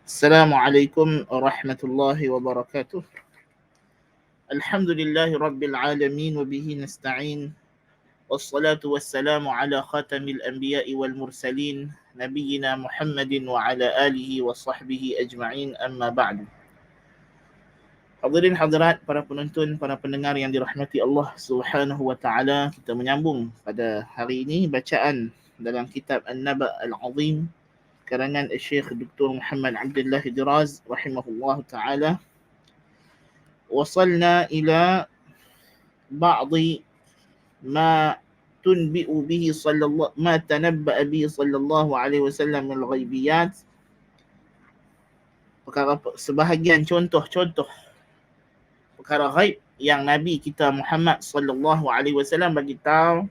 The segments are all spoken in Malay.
Assalamualaikum warahmatullahi wabarakatuh. Alhamdulillahi rabbil alamin wa bihi nasta'in. Wassalatu wassalamu ala khatamil anbiya'i wal mursalin nabiyyina Muhammadin wa ala alihi wa sahbihi ajma'in, amma ba'du. Hadirin hadirat, para penonton, para pendengar yang dirahmati Allah Subhanahu wa taala, kita menyambung pada hari ini bacaan dalam kitab An-Naba' Al-Azim karangan Syekh Dr. Muhammad Abdullah Diraz rahimahullah taala. وصلنا إلى بعض ما تنبئ به صلى الله ما تنبأ به صلى الله عليه وسلم من الغيبيات, perkara sebahagian contoh-contoh perkara ghaib yang Nabi kita Muhammad sallallahu alaihi wasallam bagi tahu,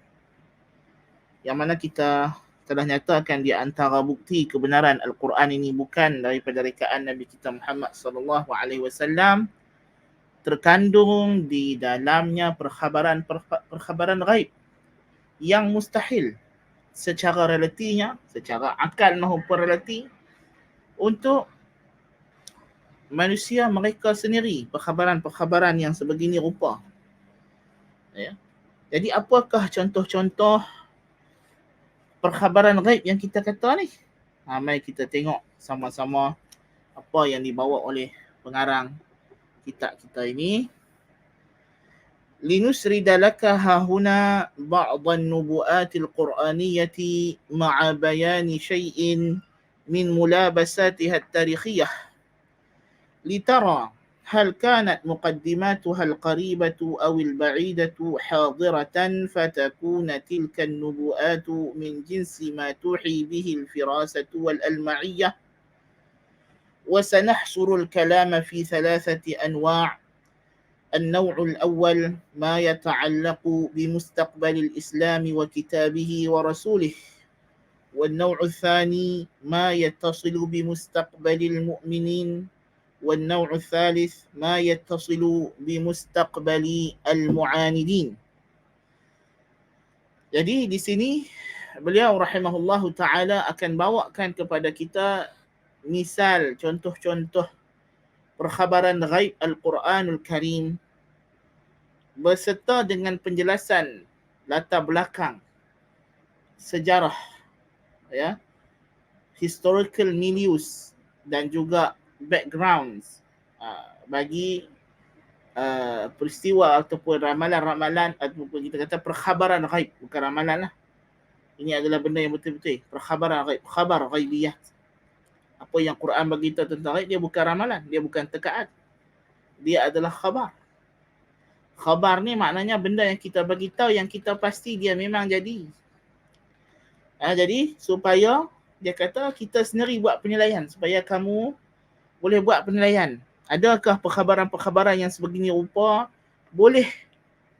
yang mana kita telah nyatakan di antara bukti kebenaran Al-Quran ini bukan daripada rekaan Nabi kita Muhammad sallallahu alaihi wasallam, terkandung di dalamnya perkhabaran ghaib yang mustahil secara relatinya, secara akal maupun relati untuk manusia mereka sendiri, perkhabaran yang sebegini rupa. Ya. Jadi apakah contoh-contoh perkhabaran ghaib yang kita kata ni? Mari kita tengok sama-sama apa yang dibawa oleh pengarang kitab kita ini. Linusrida laka hahuna ba'dan nubu'atil qur'aniyati ma'a bayani syai'in min mulabasatiha at-tarikhiyah litara hal kanat muqaddimatuha al-qaribatu aw al-ba'idatu hadiratan fatakuna tilka an-nubu'atu min jinsi ma tuhi bihi al-firasatu wal-alma'iyyah. وسنحصر الكلام في ثلاثة أنواع. النوع الأول ما يتعلق بمستقبل الإسلام وكتابه ورسوله، والنوع الثاني ما يتصل بمستقبل المؤمنين، والنوع الثالث ما يتصل بمستقبل المعاندين. Jadi di sini beliau rahimahullahu ta'ala akan bawakan kepada kita misal contoh-contoh perkhabaran ghaib Al-Quranul Karim beserta dengan penjelasan latar belakang sejarah, ya, historical milieux dan juga backgrounds bagi peristiwa ataupun ramalan-ramalan ataupun kita kata perkhabaran ghaib, bukan ramalan lah. Ini adalah benda yang betul-betul perkhabaran ghaib, khabar ghaibiyah. Apa yang Quran beritahu tentang ghaib, dia bukan ramalan, dia bukan tekaat. Dia adalah khabar. Khabar ni maknanya benda yang kita bagi tahu yang kita pasti dia memang jadi. Jadi supaya dia kata kita sendiri buat penilaian, supaya kamu boleh buat penilaian. Adakah perkhabaran-perkhabaran yang sebegini rupa boleh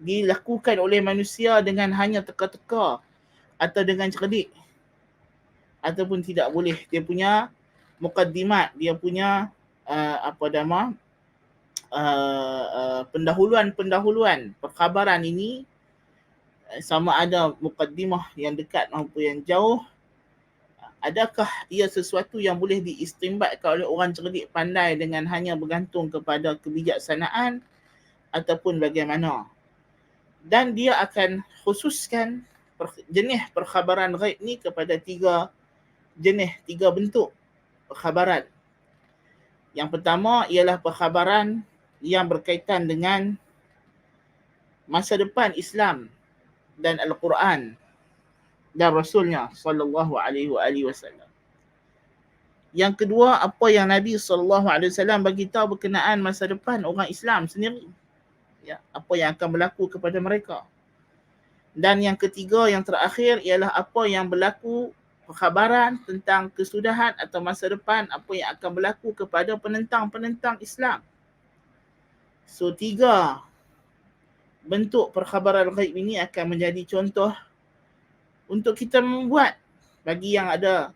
dilakukan oleh manusia dengan hanya teka-teka atau dengan cerdik, ataupun tidak boleh. Dia punya mukaddimat, dia punya pendahuluan perkhabaran ini, sama ada mukaddimah yang dekat maupun yang jauh, adakah ia sesuatu yang boleh diistimbatkan oleh orang cerdik pandai dengan hanya bergantung kepada kebijaksanaan ataupun bagaimana. Dan dia akan khususkan jenis perkhabaran ghaib ni kepada tiga bentuk perkhabaran. Yang pertama ialah perkhabaran yang berkaitan dengan masa depan Islam dan Al-Quran dan Rasulnya sallallahu alaihi wasallam. Yang kedua, apa yang Nabi sallallahu alaihi wasallam bagi tahu berkenaan masa depan orang Islam sendiri, ya, apa yang akan berlaku kepada mereka. Dan yang ketiga, yang terakhir ialah apa yang berlaku, perkhabaran tentang kesudahan atau masa depan apa yang akan berlaku kepada penentang-penentang Islam. So, tiga bentuk perkhabaran ghaib ini akan menjadi contoh untuk kita membuat. Bagi yang ada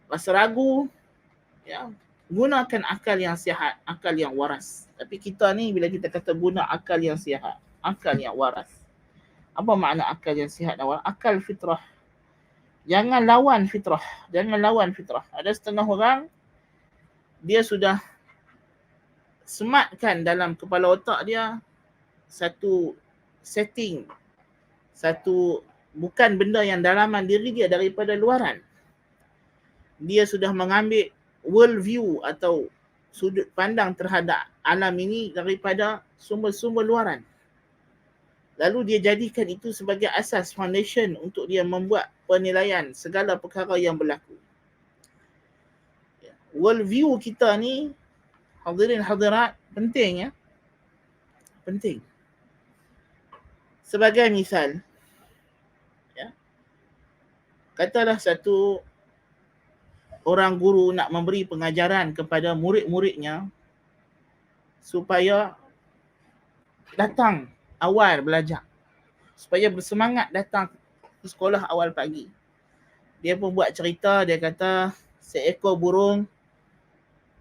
rasa ragu, ya, gunakan akal yang sihat, akal yang waras. Tapi kita ni bila kita kata guna akal yang sihat, akal yang waras, apa makna akal yang sihat dan waras? Akal fitrah. Jangan lawan fitrah. Ada setengah orang dia sudah sematkan dalam kepala otak dia satu setting, satu bukan benda yang dalaman diri dia daripada luaran. Dia sudah mengambil world view atau sudut pandang terhadap alam ini daripada sumber-sumber luaran. Lalu dia jadikan itu sebagai asas, foundation untuk dia membuat penilaian segala perkara yang berlaku. World view kita ni, hadirin hadirat, penting ya. Penting. Sebagai misal, ya, katalah satu orang guru nak memberi pengajaran kepada murid-muridnya supaya datang awal belajar, supaya bersemangat datang ke sekolah awal pagi. Dia pun buat cerita, dia kata seekor burung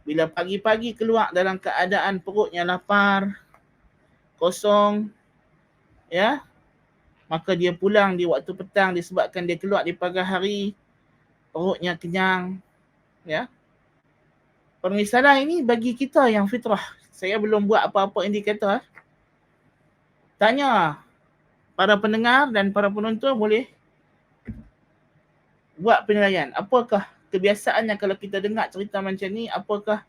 bila pagi-pagi keluar dalam keadaan perutnya lapar, kosong, ya, maka dia pulang di waktu petang disebabkan dia keluar di pagi hari, perutnya kenyang, ya. Permisalan ini bagi kita yang fitrah. Saya belum buat apa-apa indikator. Tanya para pendengar dan para penonton boleh buat penilaian. Apakah kebiasaannya kalau kita dengar cerita macam ni, apakah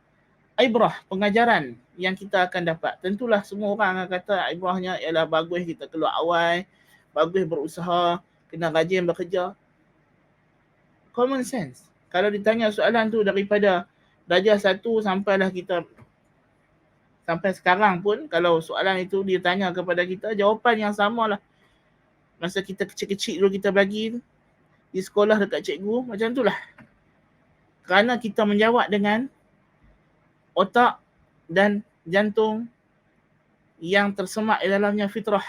ibrah, pengajaran yang kita akan dapat? Tentulah semua orang akan kata ibrahnya ialah bagus kita keluar awal, bagus berusaha, kena rajin bekerja. Common sense. Kalau ditanya soalan tu daripada darjah 1 sampailah kita sampai sekarang pun, kalau soalan itu dia tanya kepada kita, jawapan yang samalah. Masa kita kecil-kecil dulu kita bagi di sekolah dekat cikgu, macam itulah. Kerana kita menjawab dengan otak dan jantung yang tersemat di dalamnya fitrah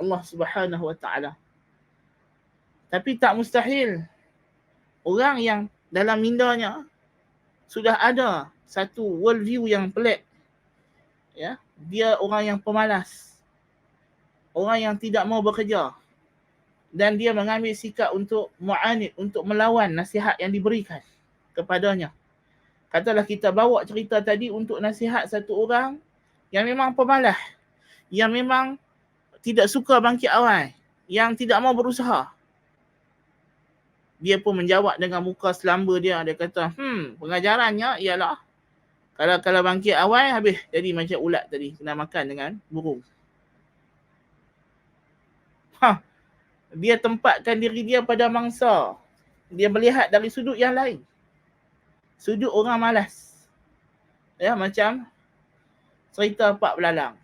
Allah Subhanahu Wa Taala. Tapi tak mustahil orang yang dalam mindanya sudah ada satu world view yang pelik, ya, dia orang yang pemalas, orang yang tidak mau bekerja, dan dia mengambil sikap untuk mu'anid, untuk melawan nasihat yang diberikan kepadanya. Katalah kita bawa cerita tadi untuk nasihat satu orang yang memang pemalas, yang memang tidak suka bangkit awal, yang tidak mau berusaha. Dia pun menjawab dengan muka selamba dia. Dia kata, pengajarannya ialah kalau bangkit awal habis jadi macam ulat tadi, kena makan dengan burung. Dia tempatkan diri dia pada mangsa. Dia melihat dari sudut yang lain. Sudut orang malas. Ya, macam cerita Pak Belalang.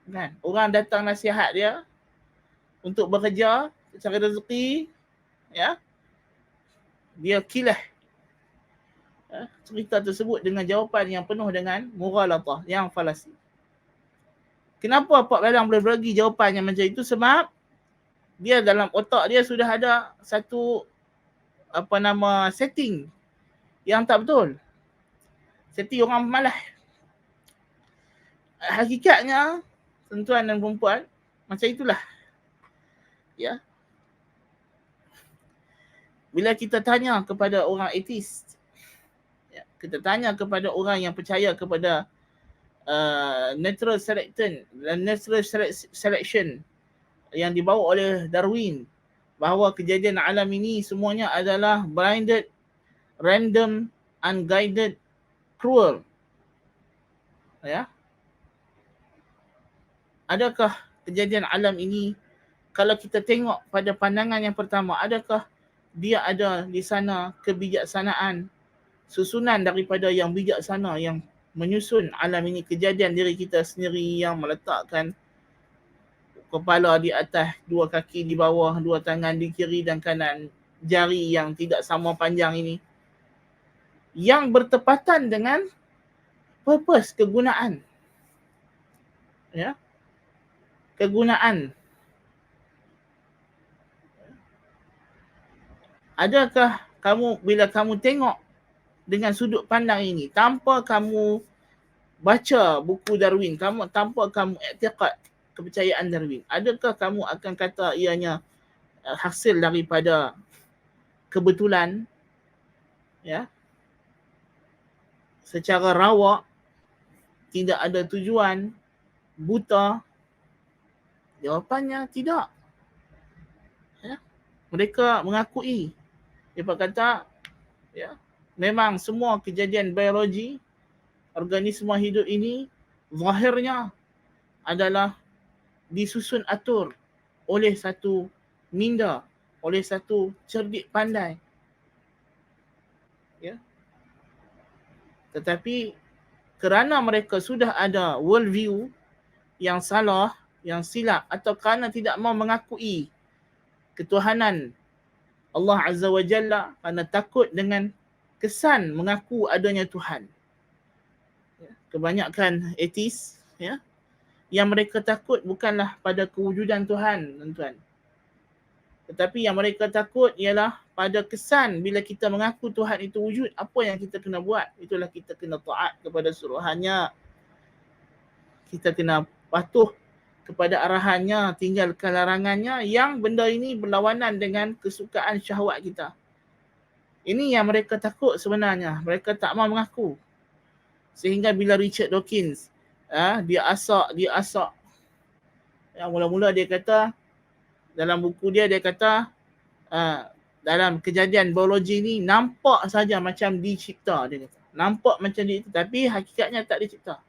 Kan? Orang datang nasihat dia untuk bekerja, cari rezeki, ya. Dia kilah cerita tersebut dengan jawapan yang penuh dengan mughalatah, yang falasi. Kenapa Pak Belalang boleh bagi jawapan yang macam itu? Sebab dia dalam otak dia sudah ada satu setting yang tak betul. Setting orang malas. Hakikatnya, tuan-tuan dan perempuan, macam itulah. Ya. Bila kita tanya kepada orang ateist, ya, kita tanya kepada orang yang percaya kepada natural selection yang dibawa oleh Darwin, bahawa kejadian alam ini semuanya adalah blinded, random, unguided, cruel. Ya. Adakah kejadian alam ini, kalau kita tengok pada pandangan yang pertama, adakah dia ada di sana kebijaksanaan, susunan daripada yang bijaksana yang menyusun alam ini, kejadian diri kita sendiri yang meletakkan kepala di atas, dua kaki di bawah, dua tangan di kiri dan kanan, jari yang tidak sama panjang ini, yang bertepatan dengan purpose, kegunaan. Ya. Kegunaan. Adakah kamu, bila kamu tengok dengan sudut pandang ini, tanpa kamu baca buku Darwin, tanpa kamu i'tiqad kepercayaan Darwin, adakah kamu akan kata ianya hasil daripada kebetulan? Ya. secara rawak, tidak ada tujuan, buta? Jawapannya tidak. Ya. Mereka mengakui. Mereka kata, ya, memang semua kejadian biologi, organisma hidup ini, zahirnya adalah disusun atur oleh satu minda, oleh satu cerdik pandai. Ya. Tetapi kerana mereka sudah ada world view yang salah, yang silap, atau kerana tidak mau mengakui ketuhanan Allah Azza wa Jalla, kerana takut dengan kesan mengaku adanya Tuhan. Kebanyakan ateis, ya, yang mereka takut bukanlah pada kewujudan Tuhan, tuan-tuan. Tetapi yang mereka takut ialah pada kesan bila kita mengaku Tuhan itu wujud, apa yang kita kena buat? Itulah kita kena taat kepada suruhannya. Kita kena patuh kepada arahannya, tinggalkan larangannya, yang benda ini berlawanan dengan kesukaan syahwat kita. Ini yang mereka takut sebenarnya. Mereka tak mahu mengaku. Sehingga bila Richard Dawkins, dia asak. Yang mula-mula dia kata, dalam buku dia kata, dalam kejadian biologi ni nampak saja macam dicipta, dia kata. Nampak macam dicipta, tapi hakikatnya tak dicipta.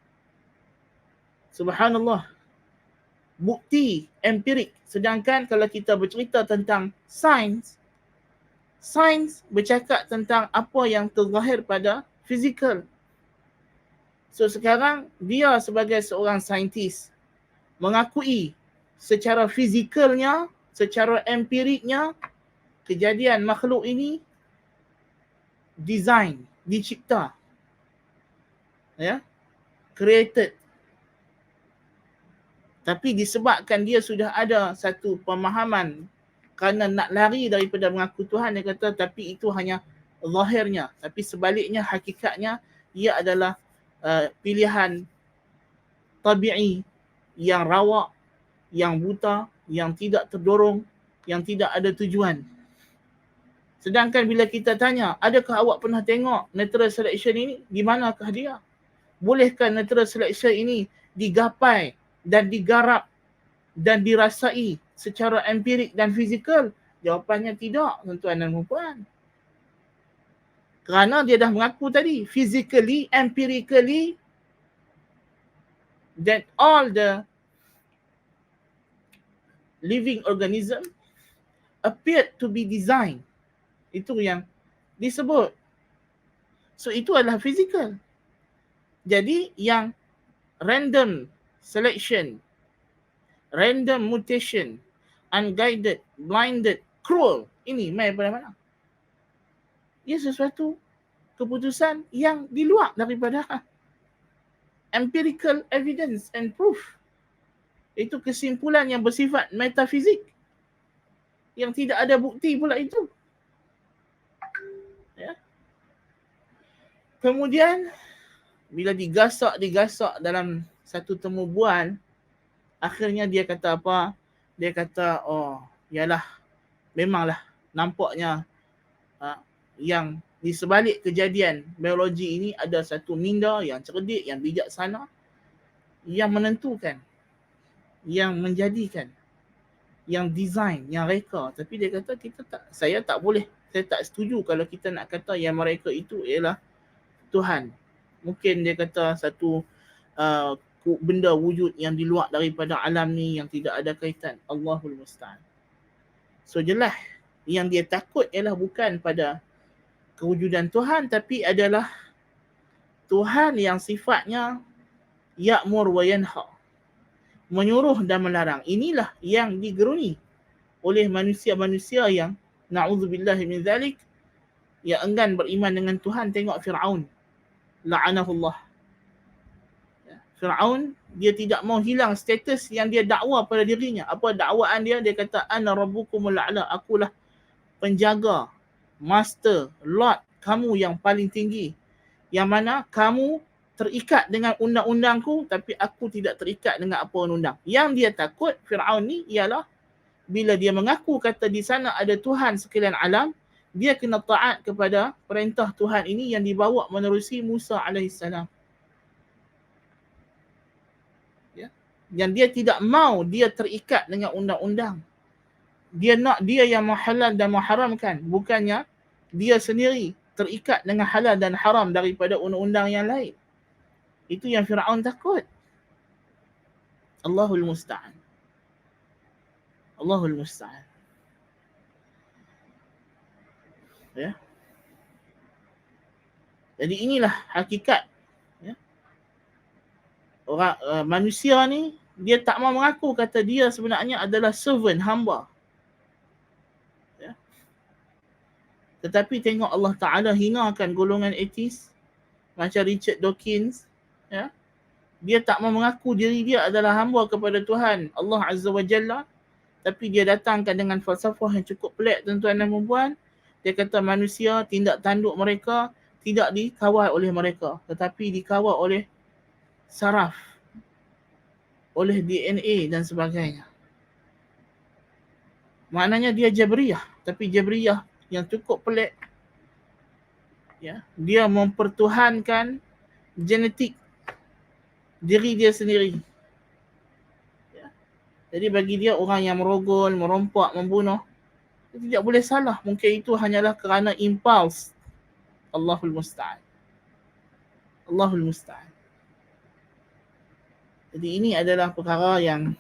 Subhanallah. Bukti empirik. Sedangkan kalau kita bercerita tentang sains bercakap tentang apa yang terzahir pada fizikal. So sekarang dia sebagai seorang saintis mengakui secara fizikalnya, secara empiriknya, kejadian makhluk ini design, dicipta, ya, created. Tapi disebabkan dia sudah ada satu pemahaman kerana nak lari daripada mengaku Tuhan, dia kata tapi itu hanya zahirnya, tapi sebaliknya hakikatnya ia adalah pilihan tabi'i yang rawak, yang buta, yang tidak terdorong, yang tidak ada tujuan. Sedangkan bila kita tanya, adakah awak pernah tengok natural selection ini? Di manakah dia? Bolehkah natural selection ini digapai dan digarap dan dirasai secara empirik dan fizikal? Jawapannya tidak, tuan-tuan dan puan. Kerana dia dah mengaku tadi, physically, empirically, that all the living organism appeared to be designed. Itu yang disebut. So itu adalah fizikal. Jadi yang random selection, random mutation, unguided, blinded, cruel, ini mai pada mana? Ia sesuatu keputusan yang di luar daripada empirical evidence and proof. Itu kesimpulan yang bersifat metafizik, yang tidak ada bukti pula itu. Ya. Kemudian bila digasak dalam satu temu bual, akhirnya dia kata apa? Dia kata, oh, yalah, memanglah nampaknya yang di sebalik kejadian biologi ini ada satu minda yang cerdik, yang bijaksana, yang menentukan, yang menjadikan, yang design, yang reka. Tapi dia kata saya tak boleh, saya tak setuju kalau kita nak kata yang mereka itu ialah Tuhan. Mungkin dia kata satu benda wujud yang di luar daripada alam ni, yang tidak ada kaitan. Allahul Musta'an. So jelas yang dia takut ialah bukan pada kewujudan Tuhan, tapi adalah Tuhan yang sifatnya ya'mur wa yanha, menyuruh dan melarang. Inilah yang digeruni oleh manusia-manusia yang na'udzubillahi min zalik, yang enggan beriman dengan Tuhan. Tengok Fir'aun, la'anahullah. Fir'aun, dia tidak mau hilang status yang dia dakwa pada dirinya. Apa dakwaan dia? Dia kata, ana rabbukumul a'la, akulah penjaga, master, lord kamu yang paling tinggi, yang mana kamu terikat dengan undang-undangku, tapi aku tidak terikat dengan apa undang. Yang dia takut Fir'aun ni ialah bila dia mengaku kata di sana ada Tuhan sekalian alam, dia kena taat kepada perintah Tuhan ini yang dibawa menerusi Musa alaihissalam. Ya. Yang dia tidak mau dia terikat dengan undang-undang. Dia nak dia yang menghalal dan mengharamkan, bukannya dia sendiri terikat dengan halal dan haram daripada undang-undang yang lain. Itu yang Firaun takut. Allahul musta'an. Allahul musta'an. Ya. Jadi inilah hakikat, ya. Orang manusia ni dia tak mau mengaku kata dia sebenarnya adalah servant, hamba. Ya. Tetapi tengok Allah Ta'ala hinakan golongan atheist macam Richard Dawkins, ya. Dia tak mau mengaku diri dia adalah hamba kepada Tuhan Allah Azza wa Jalla, tapi dia datangkan dengan falsafah yang cukup pelik, tuan-tuan dan puan-puan. Dia kata manusia, tindak tanduk mereka tidak dikawal oleh mereka, tetapi dikawal oleh saraf, oleh DNA dan sebagainya. Maknanya dia Jabriyah, tapi Jabriyah yang cukup pelik. Ya, dia mempertuhankan genetik diri dia sendiri. Ya. Jadi bagi dia orang yang merogol, merompak, membunuh, tidak boleh salah. Mungkin itu hanyalah kerana impuls. Allahul musta'an. Allahul musta'an. Jadi ini adalah perkara yang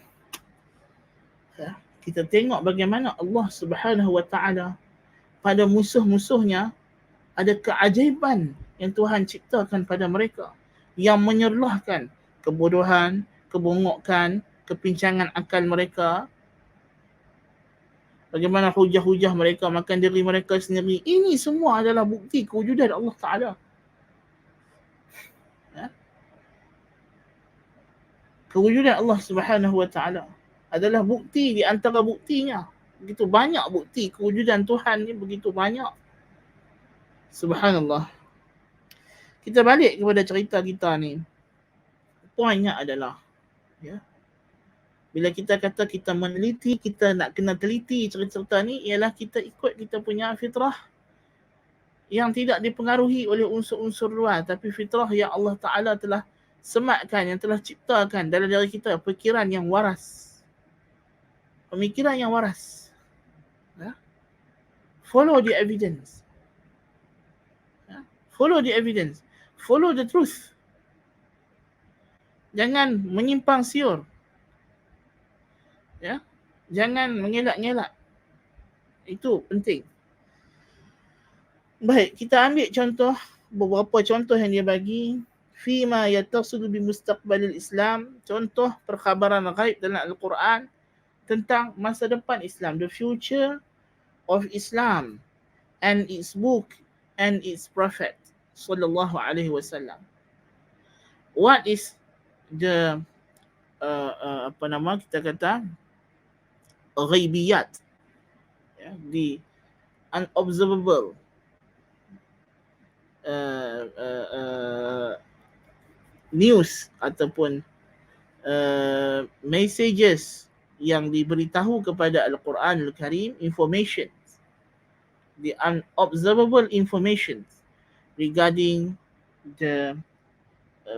kita tengok bagaimana Allah Subhanahu wa ta'ala pada musuh-musuhnya ada keajaiban yang Tuhan ciptakan pada mereka yang menyerlahkan kebodohan, kebongokan, kepincangan akal mereka. Bagaimana hujah-hujah mereka makan diri mereka sendiri. Ini semua adalah bukti kewujudan Allah Ta'ala. Ya? Kewujudan Allah Subhanahu wa Ta'ala adalah bukti di antara buktinya. Begitu banyak bukti kewujudan Tuhan ni, begitu banyak. Subhanallah. Kita balik kepada cerita kita ni. Poinnya adalah, ya, bila kita kata kita meneliti, kita nak kena teliti cerita-cerita ni, ialah kita ikut kita punya fitrah yang tidak dipengaruhi oleh unsur-unsur luar, tapi fitrah yang Allah Ta'ala telah sematkan, yang telah ciptakan dalam diri kita, fikiran yang waras. Pemikiran yang waras. Ya? Follow the evidence. Ya? Follow the evidence. Follow the truth. Jangan menyimpang siur. Ya? Jangan mengelak-ngelak. Itu penting. Baik, kita ambil contoh, beberapa contoh yang dia bagi. Fima yattasilu bi mustaqbalil Islam. Contoh perkhabaran ghaib dalam Al-Quran tentang masa depan Islam, the future of Islam and its book and its prophet sallallahu alaihi wasallam. What is the kita kata ghaibiyat, ya, the unobservable news ataupun messages yang diberitahu kepada Al-Quran Al-Karim, information, the unobservable information regarding the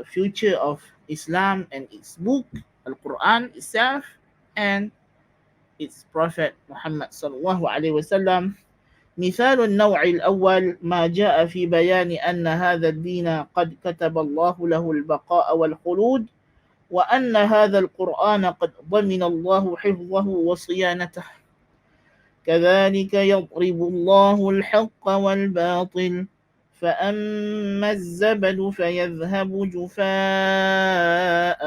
future of Islam and its book, Al-Quran itself, and its Prophet Muhammad sallallahu alaihi wasallam. مثال النوع الأول ما جاء في بيان أن هذا الدين قد كتب الله له البقاء والخلود وأن هذا القرآن قد ضمن الله حفظه وصيانته كذلك يضرب الله الحق والباطل فأما الزبد فيذهب جفاء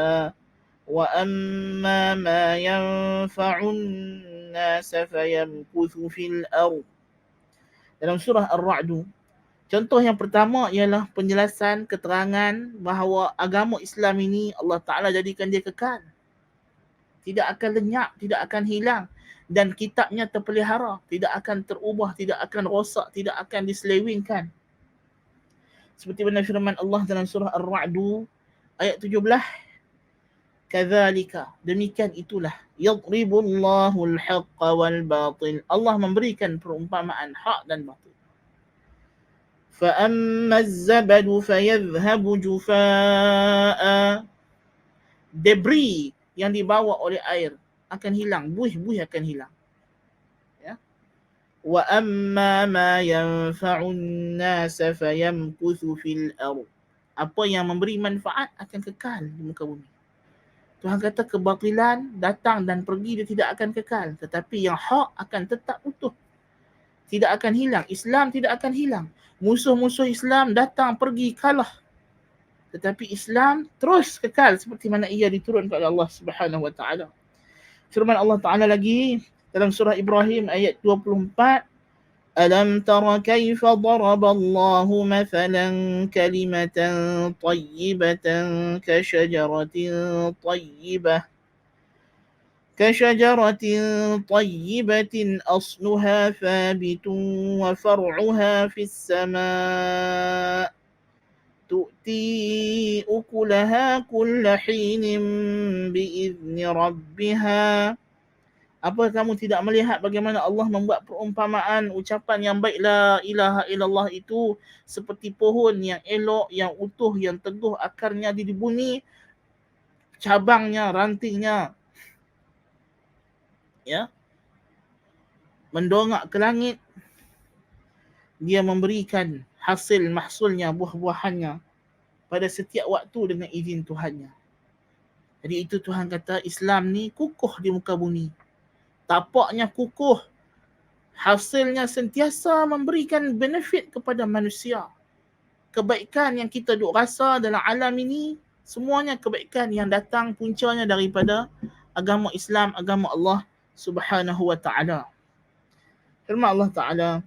وأما ما ينفع الناس فيمكث في الأرض. Dalam surah Ar-Ra'd, contoh yang pertama ialah penjelasan, keterangan bahawa agama Islam ini Allah Ta'ala jadikan dia kekal. Tidak akan lenyap, tidak akan hilang. Dan kitabnya terpelihara, tidak akan terubah, tidak akan rosak, tidak akan diselewengkan. Seperti mana firman Allah dalam surah Ar-Ra'd ayat 17. Kadzalika, demikian itulah, yadribullahu al-haqqa wal batil. Allah memberikan perumpamaan hak dan batil. فأما الزبد فيذهب جفاء. Debris yang dibawa oleh air akan hilang, buih-buih akan hilang. Ya. Wa amma ma yanfa'un nas fayamkuthu fil ardh. Apa yang memberi manfaat akan kekal di muka bumi. Tuhan kata kebatilan datang dan pergi, dia tidak akan kekal, tetapi yang hak akan tetap utuh, tidak akan hilang. Islam tidak akan hilang. Musuh-musuh Islam datang pergi kalah, tetapi Islam terus kekal seperti mana ia diturunkan oleh Allah Subhanahu wa taala. Firman Allah Taala lagi dalam surah Ibrahim ayat 24, Alam tara kaifa daraballahu mathalan kalimatan tayyibatan kashajaratin tayyibah كشجرة طيبة أصلها ثابت وفرعها في السماء تؤتي أكلها كل حين بإذن ربها. Apa kamu tidak melihat bagaimana Allah membuat perumpamaan ucapan yang baik la ilaha illallah itu seperti pohon yang elok, yang utuh, yang teguh akarnya di bumi, cabangnya, rantingnya, ya, mendongak ke langit, dia memberikan hasil mahsulnya, buah-buahannya pada setiap waktu dengan izin Tuhannya. Jadi itu Tuhan kata Islam ni kukuh di muka bumi. Tapaknya kukuh, hasilnya sentiasa memberikan benefit kepada manusia. Kebaikan yang kita duk rasa dalam alam ini, semuanya kebaikan yang datang puncanya daripada agama Islam, agama Allah Subhanahu wa ta'ala. Firman Allah Ta'ala,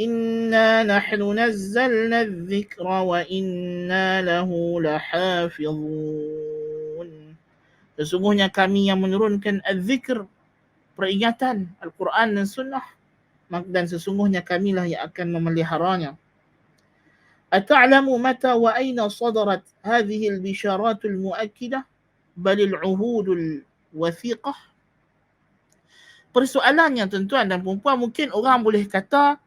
Inna nahnu nazzalna adh-dhikra wa inna lahu lahafizun. Sesungguhnya kami yang menurunkan adh-dhikr, peringatan Al-Quran dan Sunnah, dan sesungguhnya kamilah yang akan memeliharanya. Ata'lamu mata wa aina sadarat hadhihi al-bisharatul mu'akkidah balil uhudul wathiqah. Persoalannya tuan-tuan dan puan-puan, mungkin orang boleh kata,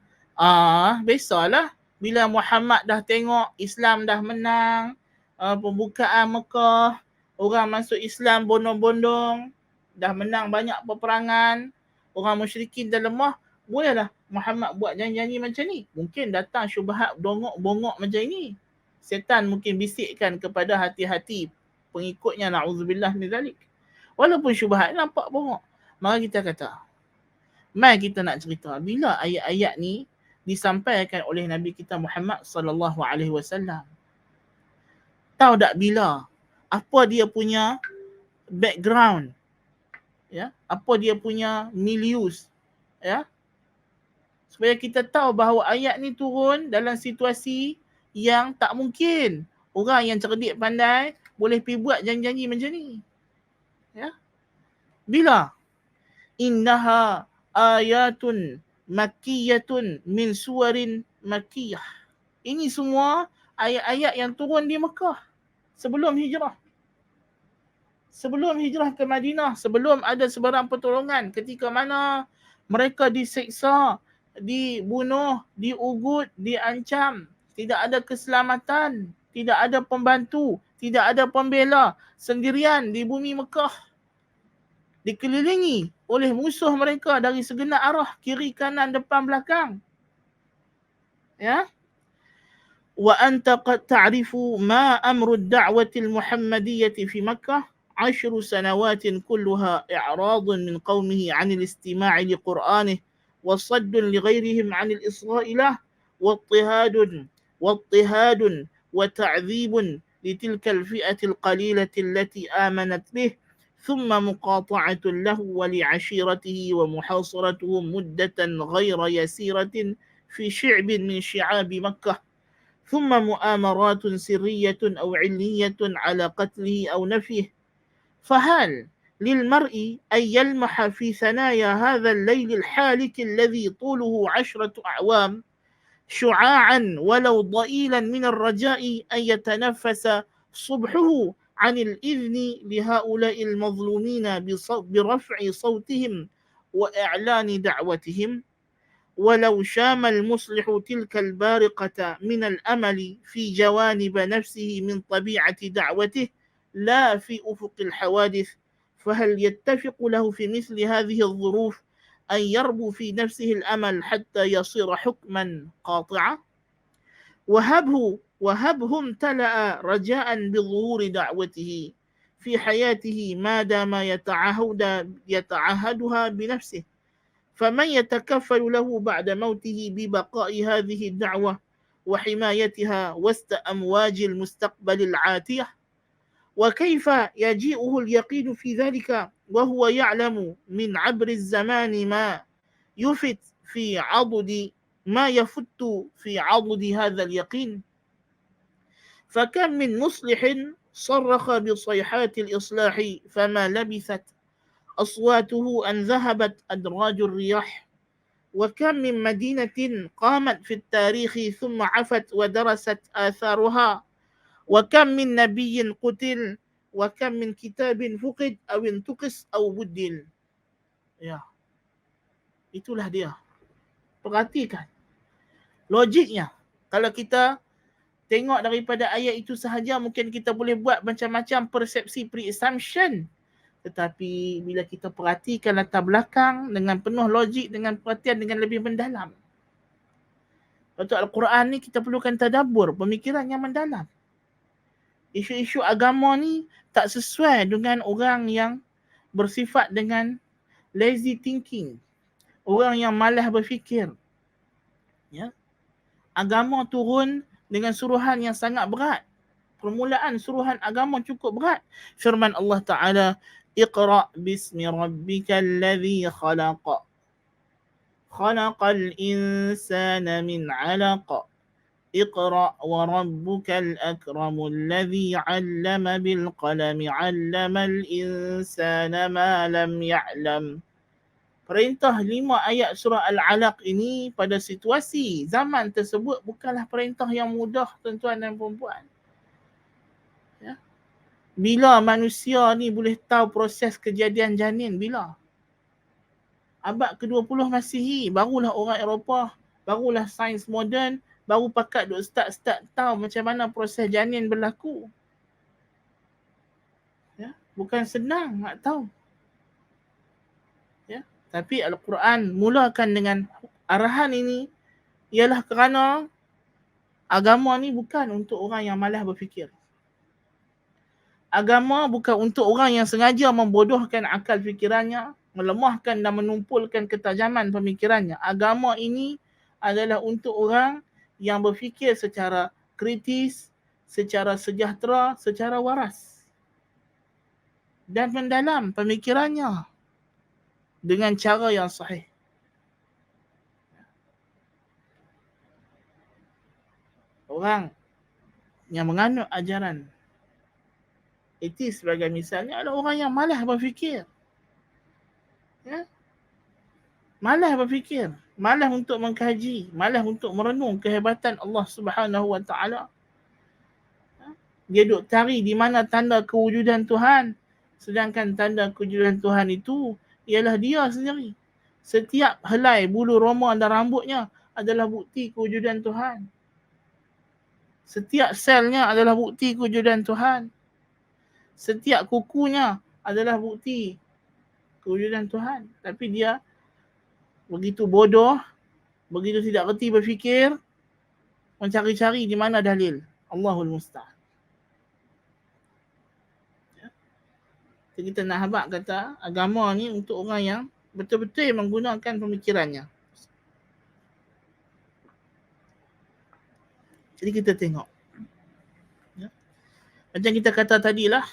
biasalah bila Muhammad dah tengok Islam dah menang, pembukaan Mekah, orang masuk Islam bondong-bondong, dah menang banyak peperangan, orang musyrikin dah lemah, bolehlah Muhammad buat janji-janji macam ni. Mungkin datang syubhat bongok-bongok macam ini. Setan mungkin bisikkan kepada hati-hati pengikutnya, na'udzubillah min zalik. Walaupun syubhat nampak bongok. Maka kita kata, mari kita nak cerita bila ayat-ayat ni disampaikan oleh Nabi kita Muhammad sallallahu alaihi wasallam. Tahu tak bila? Apa dia punya background? Ya, apa dia punya milius? Ya. Supaya kita tahu bahawa ayat ni turun dalam situasi yang tak mungkin orang yang cerdik pandai boleh pergi buat janji-janji macam ni. Ya. Bila? Innaha ayatun makkiyatun min suwarin makkiyah. Ini semua ayat-ayat yang turun di Mekah sebelum hijrah. Sebelum hijrah ke Madinah, sebelum ada sebarang pertolongan, ketika mana mereka diseksa, dibunuh, diugut, diancam, tidak ada keselamatan, tidak ada pembantu, tidak ada pembela, sendirian di bumi Mekah, dikelilingi oleh musuh mereka dari segenap arah, kiri, kanan, depan, belakang. Ya. Wa anta qad ta'rifu ma amru ad-da'wati al-muhammadiyyati fi Makkah 10 سنوات كلها إعراض من قومه عن الاستماع لقرآنه وصد لغيرهم عن الإصغاء له واضطهاد وتعذيب لتلك الفئة القليلة التي آمنت به ثم مقاطعة له ولعشيرته ومحاصرتهم مدة غير يسيرة في شعب من شعاب مكة ثم مؤامرات سرية أو علية على قتله أو نفيه. فهل للمرء أن يلمح في ثنايا هذا الليل الحالك الذي طوله 10 أعوام شعاعا ولو ضئيلا من الرجاء أن يتنفس صبحه عن الإذن لهؤلاء المظلومين برفع صوتهم وإعلان دعوتهم؟ ولو شام المصلح تلك البارقة من الأمل في جوانب نفسه من طبيعة دعوته لا في أفق الحوادث، فهل يتفق له في مثل هذه الظروف أن يربو في نفسه الأمل حتى يصير حكما قاطعا؟ وهبه امتلأ رجاء بظهور دعوته في حياته ما دام يتعهدها بنفسه، فمن يتكفل له بعد موته ببقاء هذه الدعوة وحمايتها وسط أمواج المستقبل العاتية؟ وكيف يجيئه اليقين في ذلك وهو يعلم من عبر الزمان يفت في عضد هذا اليقين؟ فكم من مصلح صرخ بصيحات الإصلاح فما لبثت أصواته أن ذهبت أدراج الرياح، وكم من مدينة قامت في التاريخ ثم عفت ودرست آثارها، وكم من نبي قتل، وكم من كتاب فقد أو انتقص أو بدل. Ya, itulah dia. Perhatikan logiknya. Kalau kita tengok daripada ayat itu sahaja, mungkin kita boleh buat macam-macam persepsi, pre-assumption. Tetapi bila kita perhatikan latar belakang dengan penuh logik, dengan perhatian, dengan lebih mendalam. Untuk Al-Quran ni kita perlukan tadabbur, pemikiran yang mendalam. Isu-isu agama ni tak sesuai dengan orang yang bersifat dengan lazy thinking, orang yang malas berfikir. Ya. Agama turun dengan suruhan yang sangat berat. Permulaan suruhan agama cukup berat. Firman Allah Ta'ala, Iqra' bismi rabbikal ladzi khalaq. Khalaqal insana min 'alaq. Iqra' wa rabbukal akramul ladzi 'allama bil qalami 'allamal insana ma lam ya'lam. Perintah 5 ayat surah Al-Alaq ini pada situasi zaman tersebut bukanlah perintah yang mudah, tuan-tuan dan puan-puan. Ya. Bila manusia ni boleh tahu proses kejadian janin? Bila? Abad ke-20 Masihi, barulah orang Eropah, barulah sains moden, baru pakat duk start tahu macam mana proses janin berlaku. Ya. Bukan senang nak tahu. Ya. Tapi Al-Quran mulakan dengan arahan ini ialah kerana agama ni bukan untuk orang yang malas berfikir. Agama bukan untuk orang yang sengaja membodohkan akal fikirannya, melemahkan dan menumpulkan ketajaman pemikirannya. Agama ini adalah untuk orang yang berfikir secara kritis, secara sejahtera, secara waras. Dan mendalam pemikirannya dengan cara yang sahih. Orang yang menganut ajaran etis sebagai misalnya adalah orang yang malas berfikir. Ya? Malas berfikir, malas untuk mengkaji, malas untuk merenung kehebatan Allah Subhanahu Wa Taala. Dia duk cari di mana tanda kewujudan Tuhan, sedangkan tanda kewujudan Tuhan itu ialah dia sendiri. Setiap helai bulu roma dan rambutnya adalah bukti kewujudan Tuhan. Setiap selnya adalah bukti kewujudan Tuhan. Setiap kukunya adalah bukti kewujudan Tuhan. Tapi dia begitu bodoh, begitu tidak reti berfikir, mencari-cari di mana dalil. Allahul Musta'an. Ya. Jadi kita nak habaq kata agama ni untuk orang yang betul-betul menggunakan pemikirannya. Jadi kita tengok. Ya. Macam kita kata tadilah,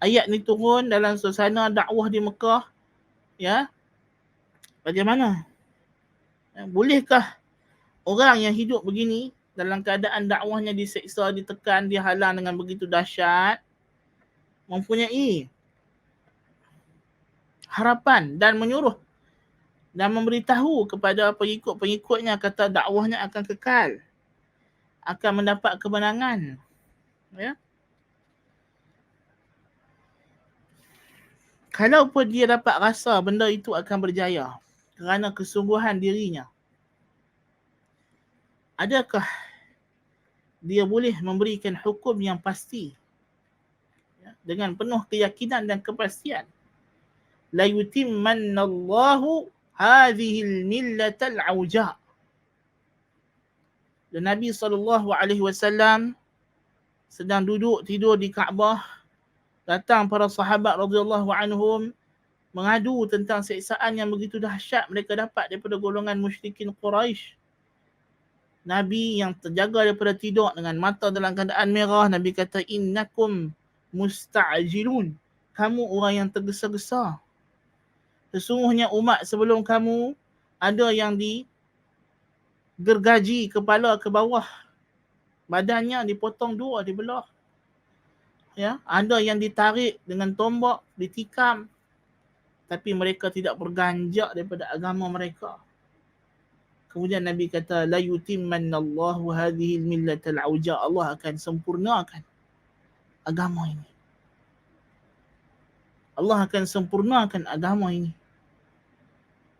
ayat ni turun dalam suasana dakwah di Mekah. Ya. Bagaimana? Ya, bolehkah orang yang hidup begini dalam keadaan dakwahnya diseksa, ditekan, dihalang dengan begitu dahsyat, mempunyai harapan dan menyuruh dan memberitahu kepada pengikut-pengikutnya kata dakwahnya akan kekal, akan mendapat kemenangan. Ya. Kalau pun dia dapat rasa benda itu akan berjaya kerana kesungguhan dirinya, adakah dia boleh memberikan hukum yang pasti dengan penuh keyakinan dan kepastian? La yutimmannallahu hadhil millatal auja. Dan Nabi SAW sedang duduk tidur di Kaabah, datang para sahabat radhiyallahu anhum mengadu tentang siksaan yang begitu dahsyat mereka dapat daripada golongan musyrikin Quraisy. Nabi yang terjaga daripada tidur dengan mata dalam keadaan merah, Nabi kata, innakum musta'jilun. Kamu orang yang tergesa-gesa. Sesungguhnya umat sebelum kamu ada yang digergaji kepala ke bawah. Badannya dipotong dua, dibelah. Ya, ada yang ditarik dengan tombak, ditikam. Tapi mereka tidak berganjak daripada agama mereka. Kemudian Nabi kata, la yutimmannallahu hadhil millatal auja. Allah akan sempurnakan agama ini. Allah akan sempurnakan agama ini.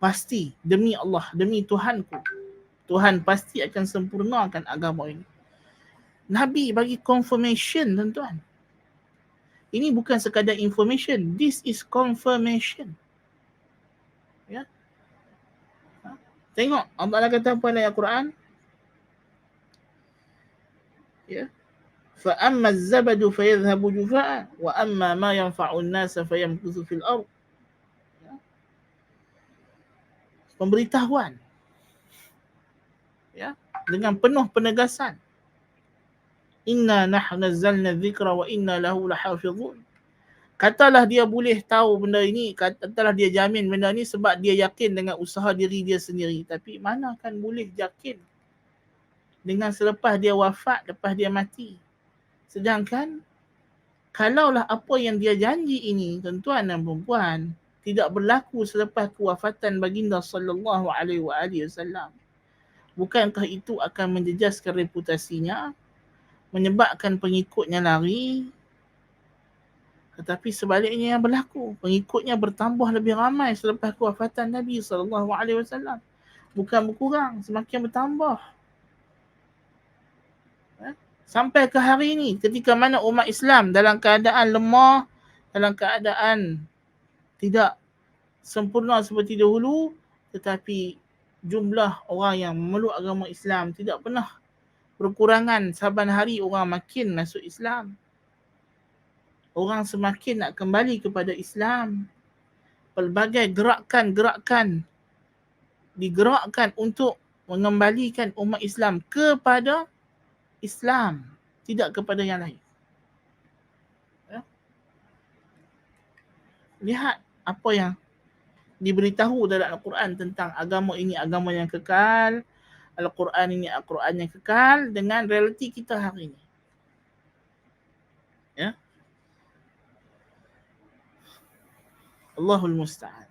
Pasti, demi Allah, demi Tuhanku. Tuhan pasti akan sempurnakan agama ini. Nabi bagi confirmation, tuan-tuan. Ini bukan sekadar information. This is confirmation. Ya. Tengok Allah kata apa dalam Al-Quran? Ya. Fa amma az-zabadu fayadhhabu jufaa wa amma ma yanfa'u an-nasa fayamkuthu fil ardh. Ya. Pemberitahuan. Ya, dengan penuh penegasan. Inna nahnu nazzalna dzikra wa inna lahu lahafizun. Katalah dia boleh tahu benda ini, katalah dia jamin benda ini sebab dia yakin dengan usaha diri dia sendiri. Tapi mana akan boleh yakin dengan selepas dia wafat, lepas dia mati. Sedangkan kalaulah apa yang dia janji ini, tuan-tuan dan puan-puan, tidak berlaku selepas kewafatan baginda sallallahu alaihi wasallam, bukankah itu akan menjejaskan reputasinya, menyebabkan pengikutnya lari? Tetapi sebaliknya yang berlaku, pengikutnya bertambah lebih ramai selepas kewafatan Nabi SAW. Bukan berkurang, semakin bertambah. Sampai ke hari ini, ketika mana umat Islam dalam keadaan lemah, dalam keadaan tidak sempurna seperti dahulu, tetapi jumlah orang yang memeluk agama Islam tidak pernah berkurangan. Saban hari orang makin masuk Islam. Orang semakin nak kembali kepada Islam. Pelbagai gerakan-gerakan digerakkan untuk mengembalikan umat Islam kepada Islam, tidak kepada yang lain. Ya. Lihat apa yang diberitahu dalam Al-Quran tentang agama ini, agama yang kekal. Al-Quran ini Al-Quran yang kekal dengan realiti kita hari ini. Ya. Allahul Musta'an.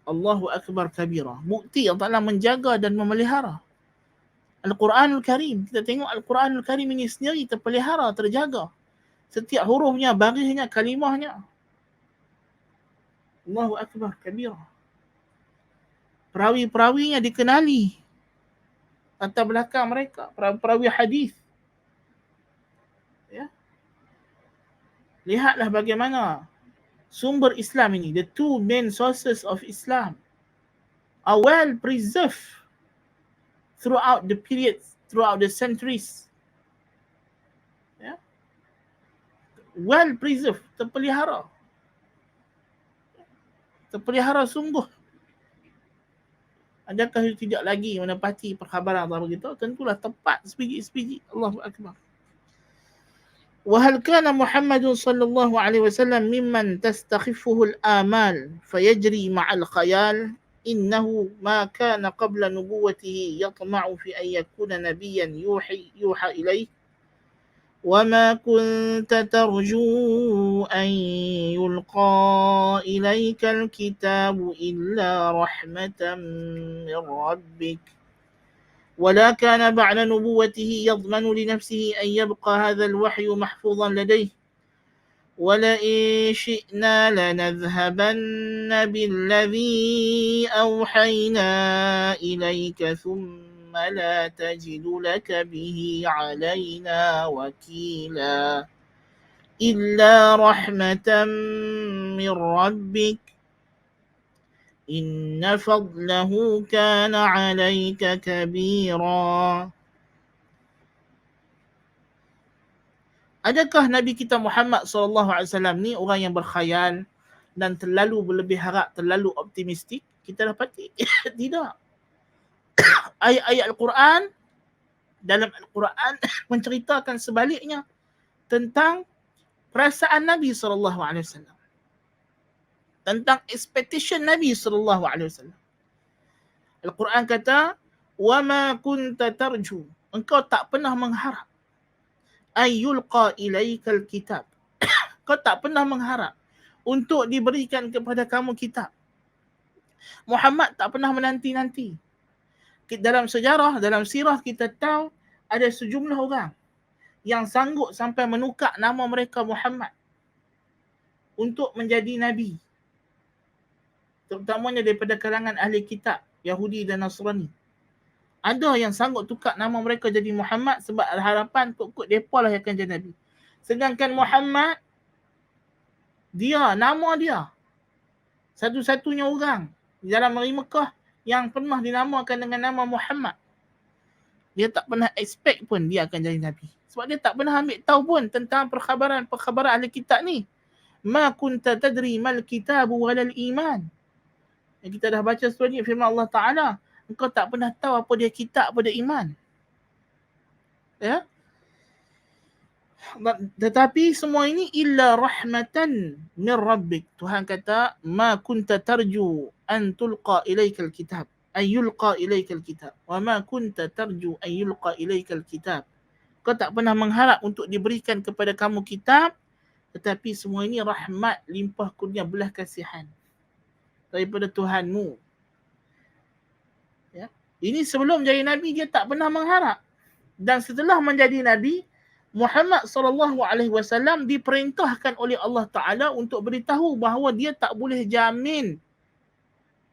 Allahu Akbar kabira. Bukti Allah Ta'ala menjaga dan memelihara Al-Quranul Karim. Kita tengok Al-Quranul Karim ini sendiri terpelihara, terjaga. Setiap hurufnya, barisnya, kalimahnya. Allahu Akbar kabira. Perawi-perawinya dikenali. Latar belakang mereka, perawi hadis. Ya. Lihatlah bagaimana sumber Islam ini, the two main sources of Islam, are well preserved throughout the periods, throughout the centuries. Yeah. Well preserved, terpelihara. Terpelihara sungguh. Adakah tidak lagi menepati perkhabaran Allah begitu? Tentulah tepat sebiji-sebiji. Allahu Akbar. وهل كان محمد صلى الله عليه وسلم ممن تستخفه الآمال فيجري مع الخيال إنه ما كان قبل نبوته يطمع في أن يكون نبيا يوحى إليه وما كنت ترجو أن يلقى إليك الكتاب إلا رحمة من ربك ولا كان بعد نبوته يضمن لنفسه أن يبقى هذا الوحي محفوظا لديه ولئن شئنا لنذهبن بالذي أوحينا إليك ثم ثم لا تجد لك به علينا وكيلا إلا رحمة من ربك إن فضله كان عليك كبيرا. Adakah Nabi kita Muhammad SAW ni orang yang berkhayal dan terlalu berlebih harap, terlalu optimistik? Kita dapati tidak. Ayat-ayat Al-Quran, dalam Al-Quran menceritakan sebaliknya tentang perasaan Nabi SAW, tentang expectation Nabi SAW. Al-Quran kata, وَمَا كُنْتَ تَرْجُو, engkau tak pernah mengharap, ayyulqa ilaikal kitab, kau tak pernah mengharap untuk diberikan kepada kamu kitab. Muhammad tak pernah menanti-nanti. Dalam sejarah, dalam sirah kita tahu ada sejumlah orang yang sanggup sampai menukar nama mereka Muhammad untuk menjadi Nabi. Terutamanya daripada kalangan ahli kitab, Yahudi dan Nasrani. Ada yang sanggup tukar nama mereka jadi Muhammad sebab harapan kok mereka lah yang akan jadi Nabi. Sedangkan Muhammad, nama dia satu-satunya orang di dalam negeri Mekah yang pernah dinamakan dengan nama Muhammad. Dia tak pernah expect pun dia akan jadi Nabi. Sebab dia tak pernah ambil tahu pun tentang perkhabaran ahli kitab ni. Ma kunta tadri mal kitabu walal iman. Yang kita dah baca surah ni, firman Allah Ta'ala, engkau tak pernah tahu apa dia kitab, apa dia iman. Ya? Tetapi semua ini illa rahmatan min rabbik. Tuhan kata, ma kunta tarju an tulqa ilaikal kitab, ay yulqa ilaikal kitab. Wa ma kunta tarju an yulqa ilaikal kitab. Kau tak pernah mengharap untuk diberikan kepada kamu kitab, tetapi semua ini rahmat, limpah kurnia, belas kasihan daripada Tuhanmu. Ya. Ini sebelum jadi Nabi dia tak pernah mengharap. Dan setelah menjadi Nabi, Muhammad SAW diperintahkan oleh Allah Ta'ala untuk beritahu bahawa dia tak boleh jamin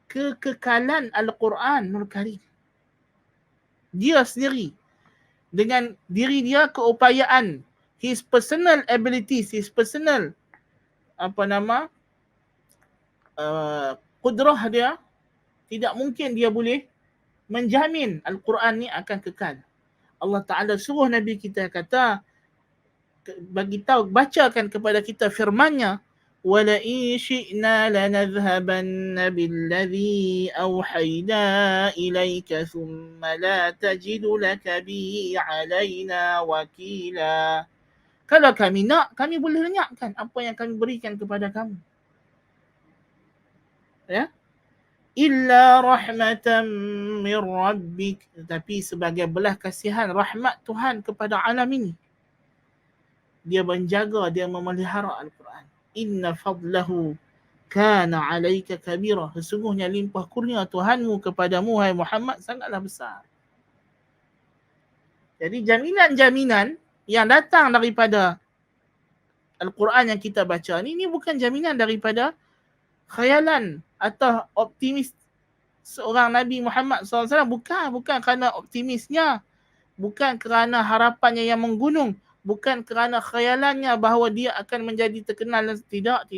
kekekalan Al-Quranul Karim. Dia sendiri, dengan diri dia, keupayaan, his personal abilities, his personal kudrah dia, tidak mungkin dia boleh menjamin Al-Quran ni akan kekal. Allah Ta'ala suruh Nabi kita kata, bagi tahu, bacakan kepada kita firman-Nya, wala in syi'na lanadhhabanna billadhi awhayna ilaika thumma la tajidu laka bihi alaina wakila. Kalau kami nak, kami boleh lenyapkan apa yang kami berikan kepada kamu. Ya? Illa rahmatan min rabbik, tetapi sebagai belas kasihan, rahmat Tuhan kepada alam ini. Dia menjaga, dia memelihara Al-Quran. Inna fadlahu kana alaika kabira. Sesungguhnya limpah kurnia Tuhanmu kepadamu, hai Muhammad, sangatlah besar. Jadi jaminan-jaminan yang datang daripada Al-Quran yang kita baca ni bukan jaminan daripada khayalan atau optimis seorang Nabi Muhammad SAW. Bukan kerana optimisnya, bukan kerana harapannya yang menggunung, bukan kerana khayalannya bahawa dia akan menjadi terkenal. Tidak.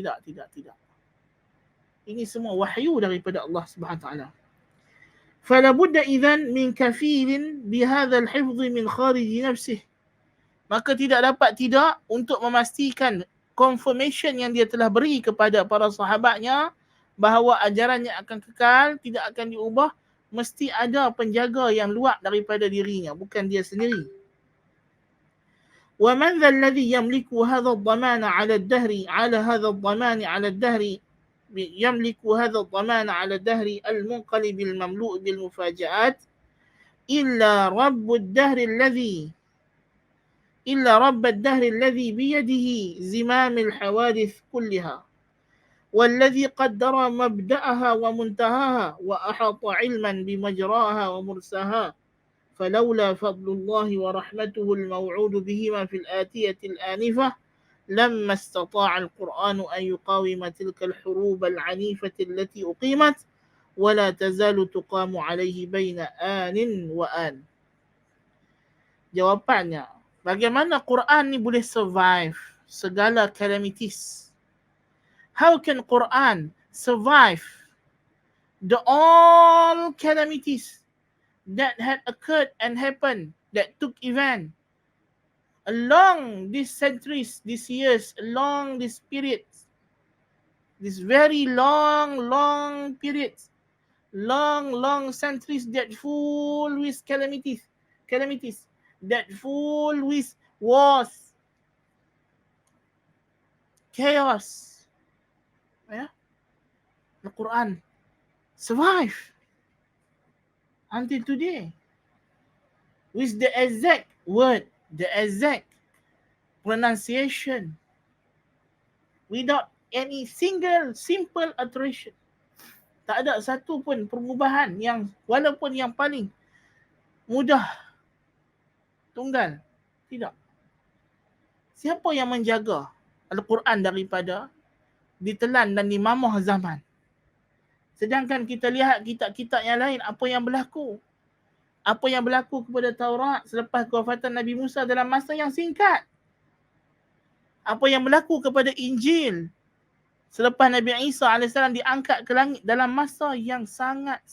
Ini semua wahyu daripada Allah Subhanahu Wa Taala. Fala budda idzan min kafilin bihadzal hifdh min kharij nafsihi. Maka tidak untuk memastikan confirmation yang dia telah beri kepada para sahabatnya bahawa ajarannya akan kekal, tidak akan diubah, mesti ada penjaga yang luar daripada dirinya, bukan dia sendiri. Wa man dhal ladhi yamliku hadha ad-dhaman 'ala ad-dahri 'ala hadha ad-dhaman 'ala ad-dahri yamliku hadha ad-dhaman 'ala ad-dahri al-munqalib al-mamlu' bil mufaja'at illa rabb ad-dahri alladhi بيده زمام الحوادث كلها والذي قدر مبدأها ومنتهاها وأحاط علما بمجراها ومرساها فلولا فضل الله ورحمته الموعود بهما في الآتية الآنفة لما استطاع القرآن أن يقاوم تلك الحروب العنيفة التي أقيمت ولا تزال تقام عليه بين آن وآن. Jawapannya, bagaimana Quran ni boleh survive segala calamities? How can Quran survive the all calamities that had occurred and happened, that took event along these centuries, these years, along these periods, this very long periods, long centuries that full with calamities, that full with wars, chaos. Yeah? The Quran survive until today with the exact word, the exact pronunciation, without any single simple alteration. Tak ada satu pun perubahan yang walaupun yang paling mudah, tunggal. Tidak. Siapa yang menjaga Al-Quran daripada ditelan dan dimamuh zaman? Sedangkan kita lihat kitab-kitab yang lain, apa yang berlaku? Apa yang berlaku kepada Taurat selepas kewafatan Nabi Musa dalam masa yang singkat? Apa yang berlaku kepada Injil selepas Nabi Isa AS diangkat ke langit dalam masa yang sangat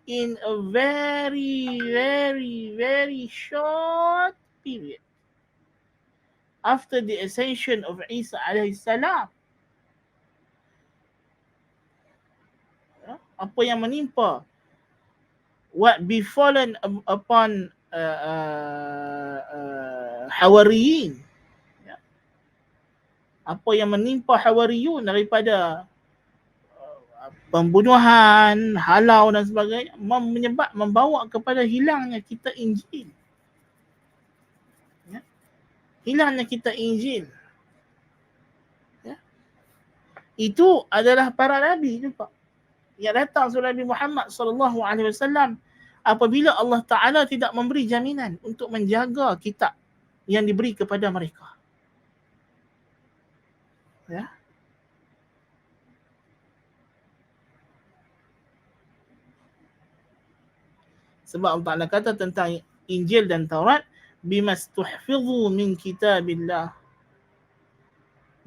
in a very short period after the ascension of Isa AS. Apa yang menimpa, what befallen upon Hawariyin, apa yang menimpa Hawariyun daripada pembunuhan, halau dan sebagainya, membawa kepada hilangnya kitab Injil. Ya? Hilangnya kitab Injil. Ya? Itu adalah para nabi juga yang datang sebelum Nabi Muhammad SAW, apabila Allah Ta'ala tidak memberi jaminan untuk menjaga kitab yang diberi kepada mereka. Ya. Sebab Allah Ta'ala kata tentang Injil dan Taurat, bimastuhfidhu min kitabillah,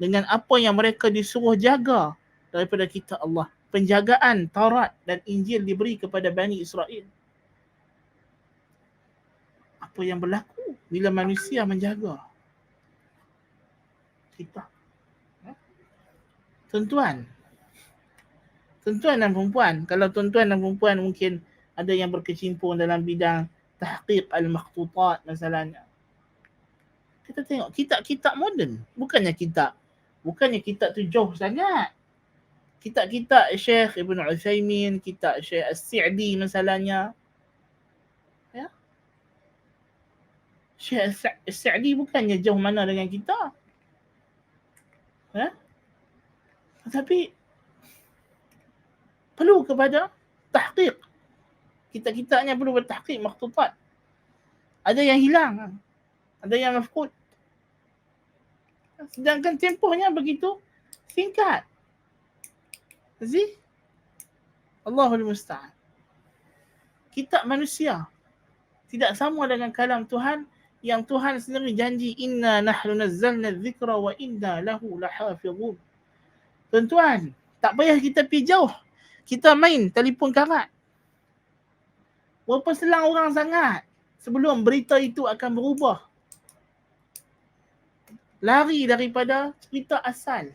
dengan apa yang mereka disuruh jaga daripada kitab Allah. Penjagaan Taurat dan Injil diberi kepada Bani Israel. Apa yang berlaku bila manusia menjaga kitab? Tuan-tuan dan perempuan, kalau tuan-tuan dan perempuan mungkin ada yang berkecimpung dalam bidang tahqiq al-makhtutat misalnya, kita tengok kitab-kitab moden, bukannya kitab tu jauh sangat. Kitab-kitab Syekh Ibn Uthaymin, kitab Syekh As-Sa'di misalnya, ya, Syekh As-Sa'di bukannya jauh mana dengan kita, ya, tetapi perlu kepada tahqiq. Kitab-kitabnya perlu bertahqiq, makhtutat. Ada yang hilang, ada yang mafqud. Sedangkan tempohnya begitu singkat. See? Allahul Musta'an. Kitab manusia tidak sama dengan kalam Tuhan yang Tuhan sendiri janji, inna nahnu nazzalna dzikra wa inna lahu lahafizun. Tuan-tuan, tak payah kita pergi jauh. Kita main telefon karat. Berapa selang orang sangat sebelum berita itu akan berubah. Lari daripada cerita asal.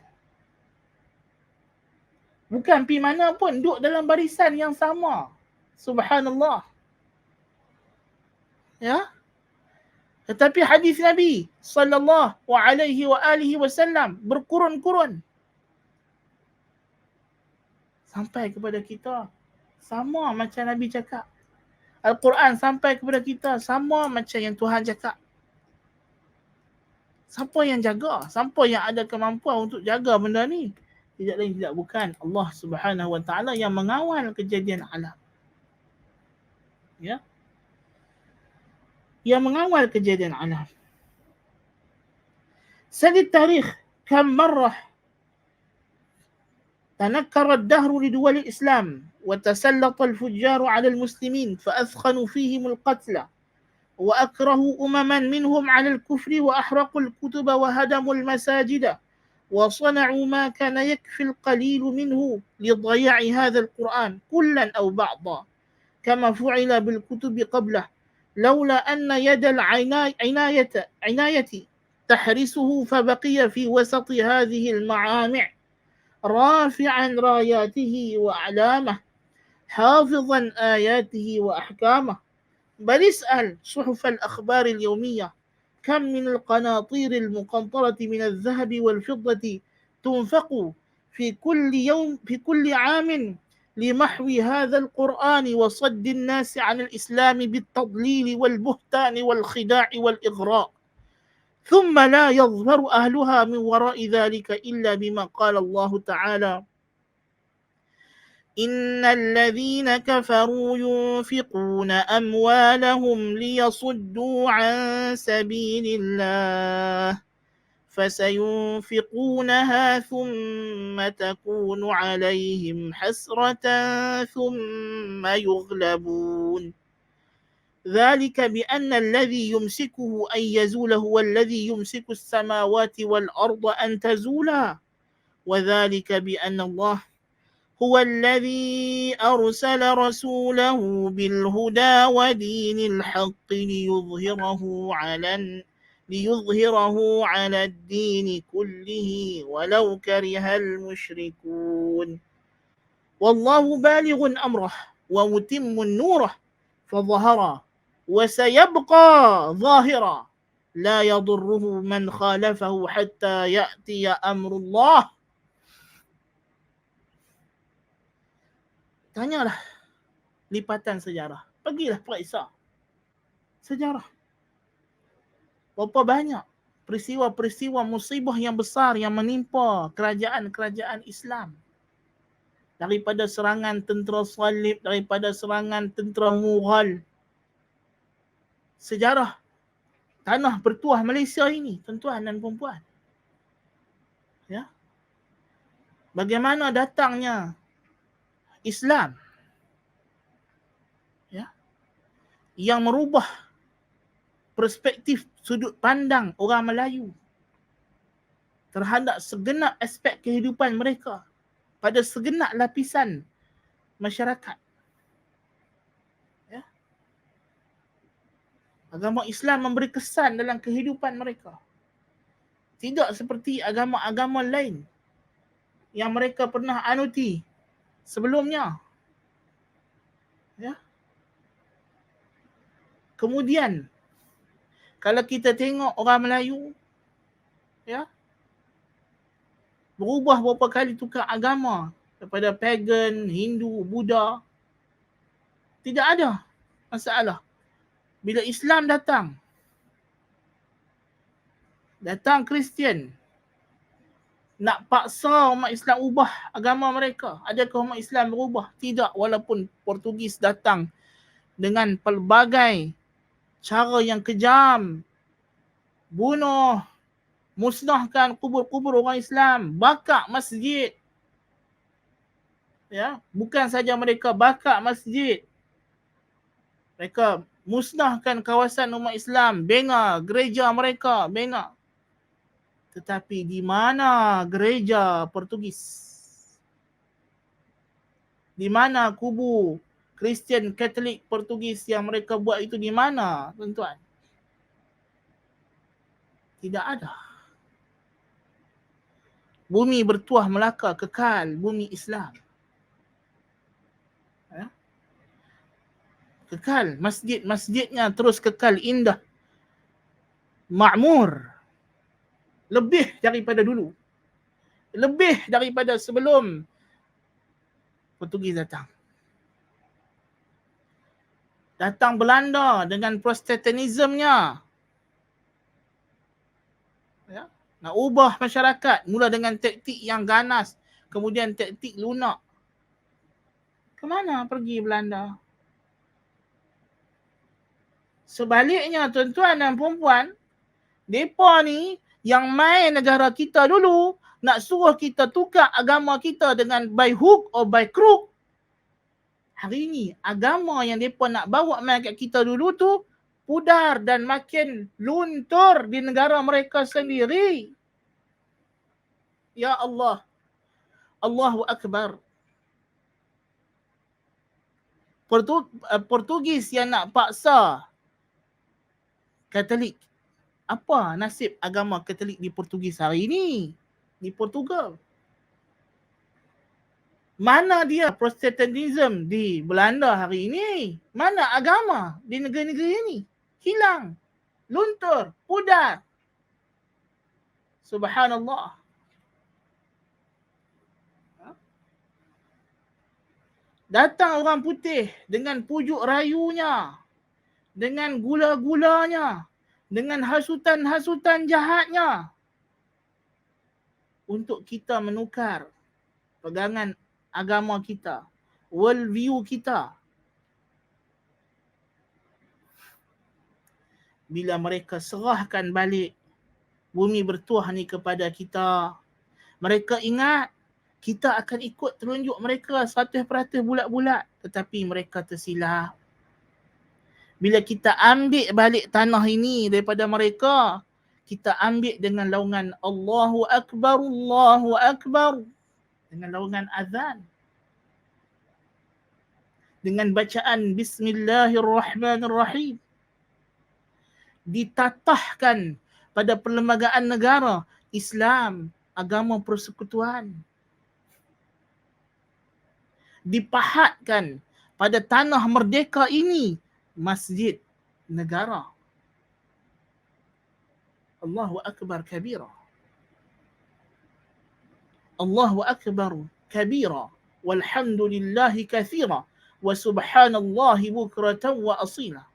Bukan pergi mana pun, duduk dalam barisan yang sama. Subhanallah. Ya. Tetapi hadis Nabi sallallahu alaihi wa alihi wasallam berkurun-kurun sampai kepada kita sama macam Nabi cakap. Al-Quran sampai kepada kita sama macam yang Tuhan cakap. Siapa yang jaga? Siapa yang ada kemampuan untuk jaga benda ni? Tidak lain tidak bukan Allah Subhanahu wa taala yang mengawal kejadian alam. Ya. Yang mengawal kejadian alam. Sadi tarikh kam marrah تنكر الدهر لدول الإسلام وتسلط الفجار على المسلمين فأثخنوا فيهم القتل وأكرهوا أمما منهم على الكفر وأحرقوا الكتب وهدموا المساجد وصنعوا ما كان يكفي القليل منه لضياع هذا القرآن كلا أو بعضا كما فعل بالكتب قبله لولا أن يد العناية تحرسه فبقي في وسط هذه المعامع رافعا راياته وأعلامه حافظا آياته وأحكامه بل اسأل صحف الأخبار اليومية كم من القناطير المقنطرة من الذهب والفضة تنفق في كل عام لمحو هذا القرآن وصد الناس عن الإسلام بالتضليل والبهتان والخداع والإغراء ثم لا يظفر أهلها من وراء ذلك إلا بما قال الله تعالى إن الذين كفروا ينفقون أموالهم ليصدوا عن سبيل الله فسينفقونها ثم تكون عليهم حسرة ثم يغلبون ذلك بأن الذي يمسكه أن يزول هو الذي يمسك السماوات والأرض أن تزولا وذلك بأن الله هو الذي أرسل رسوله بالهدى ودين الحق ليظهره على الدين كله ولو كره المشركون والله بالغ أمره ومتم نوره فظهر وسيبقى ظاهرا لا يضره من خالفه حتى يأتي أمر الله. Tanyalah lipatan sejarah. Pergilah periksa sejarah. Berapa banyak peristiwa-peristiwa musibah yang besar yang menimpa kerajaan-kerajaan Islam. Daripada serangan tentera Salib, daripada serangan tentera Mughal. Sejarah tanah bertuah Malaysia ini, tuan-tuan dan puan-puan. Ya. Bagaimana datangnya Islam, ya, yang merubah perspektif sudut pandang orang Melayu terhadap segenap aspek kehidupan mereka pada segenap lapisan masyarakat. Ya. Agama Islam memberi kesan dalam kehidupan mereka. Tidak seperti agama-agama lain yang mereka pernah anuti sebelumnya. Ya. Kemudian kalau kita tengok orang Melayu, ya, berubah berapa kali tukar agama daripada pagan, Hindu, Buddha, tidak ada masalah. Bila Islam datang Kristian, nak paksa umat Islam ubah agama mereka. Adakah umat Islam berubah? Tidak, walaupun Portugis datang dengan pelbagai cara yang kejam, bunuh, musnahkan kubur-kubur orang Islam, bakar masjid. Ya, bukan saja mereka bakar masjid, mereka musnahkan kawasan umat Islam, bina gereja mereka, bina. Tetapi di mana gereja Portugis? Di mana kubu Kristian Katolik Portugis yang mereka buat itu, di mana, tuan-tuan? Tidak ada. Bumi bertuah Melaka kekal bumi Islam. Ya? Kekal, masjid-masjidnya terus kekal indah, makmur. Lebih daripada dulu. Lebih daripada sebelum Portugis datang. Datang Belanda dengan Protestantismnya. Ya, nak ubah masyarakat, mula dengan taktik yang ganas, kemudian taktik lunak. Kemana pergi Belanda? Sebaliknya, tuan-tuan dan puan-puan, mereka ni yang main negara kita dulu, nak suruh kita tukar agama kita dengan by hook or by crook. Hari ni agama yang mereka nak bawa main kat kita dulu tu pudar dan makin luntur di negara mereka sendiri. Ya Allah. Allahu Akbar. Portugis yang nak paksa Katolik. Apa nasib agama Katolik di Portugis hari ini? Di Portugal. Mana dia Protestantism di Belanda hari ini? Mana agama di negara-negara ini? Hilang. Luntur. Pudar. Subhanallah. Datang orang putih dengan pujuk rayunya, dengan gula-gulanya, dengan hasutan-hasutan jahatnya untuk kita menukar pegangan agama kita, world view kita. Bila mereka serahkan balik bumi bertuah ni kepada kita, mereka ingat kita akan ikut telunjuk mereka 100% bulat-bulat, tetapi mereka tersilap. Bila kita ambil balik tanah ini daripada mereka, kita ambil dengan laungan Allahu Akbar, Allahu Akbar. Dengan laungan azan. Dengan bacaan Bismillahirrahmanirrahim. Ditatahkan pada perlembagaan negara Islam, agama persekutuan. Dipahatkan pada tanah merdeka ini masjid negara. Allahu Akbar kabira. Allahu Akbar kabira. Walhamdulillahi kathira. Wa subhanallahi bukratan wa asila.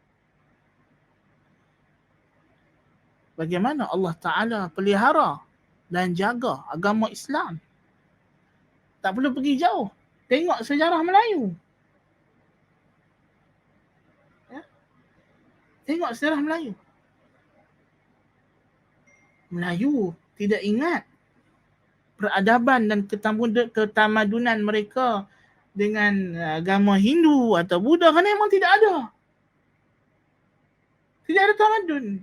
Bagaimana Allah Ta'ala pelihara dan jaga agama Islam. Tak perlu pergi jauh. Tengok sejarah Melayu. Ya? Tengok sejarah Melayu. Melayu tidak ingat peradaban dan ketamadunan mereka dengan agama Hindu atau Buddha, kerana memang tidak ada. Tidak ada tamadun.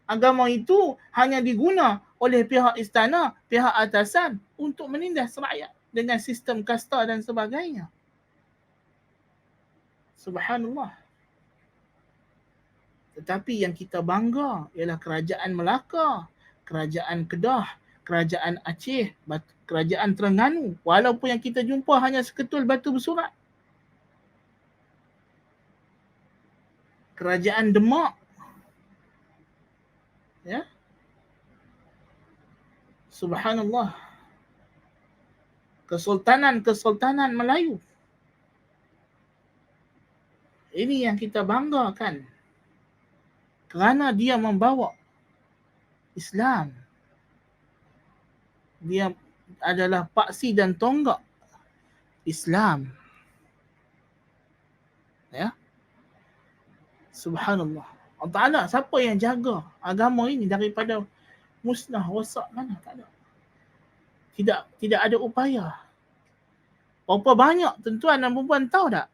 Agama itu hanya diguna oleh pihak istana, pihak atasan untuk menindas rakyat dengan sistem kasta dan sebagainya. Subhanallah. Tetapi yang kita bangga ialah kerajaan Melaka, kerajaan Kedah, kerajaan Aceh, kerajaan Terengganu. Walaupun yang kita jumpa hanya seketul batu bersurat. Kerajaan Demak. Ya. Subhanallah. Kesultanan Melayu. Ini yang kita banggakan. Kerana dia membawa Islam. Dia adalah paksi dan tonggak Islam. Ya. Subhanallah. Allah Ta'ala, siapa yang jaga agama ini daripada musnah, rosak? Mana? Tak ada. Tidak ada upaya. Berapa banyak tuan-tuan dan perempuan tahu tak?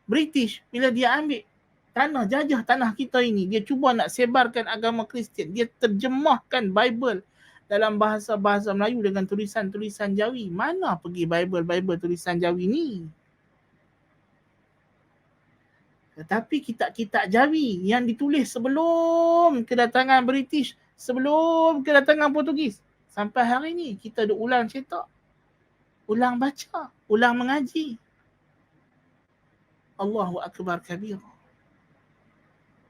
British bila dia ambil tanah, jajah tanah kita ini, dia cuba nak sebarkan agama Kristian. Dia terjemahkan Bible dalam bahasa-bahasa Melayu dengan tulisan-tulisan Jawi. Mana pergi Bible tulisan Jawi ni? Tetapi kitab-kitab Jawi yang ditulis sebelum kedatangan British, sebelum kedatangan Portugis, sampai hari ni kita duk ulang cetak, ulang baca, ulang mengaji. Allahu Akbar kabira.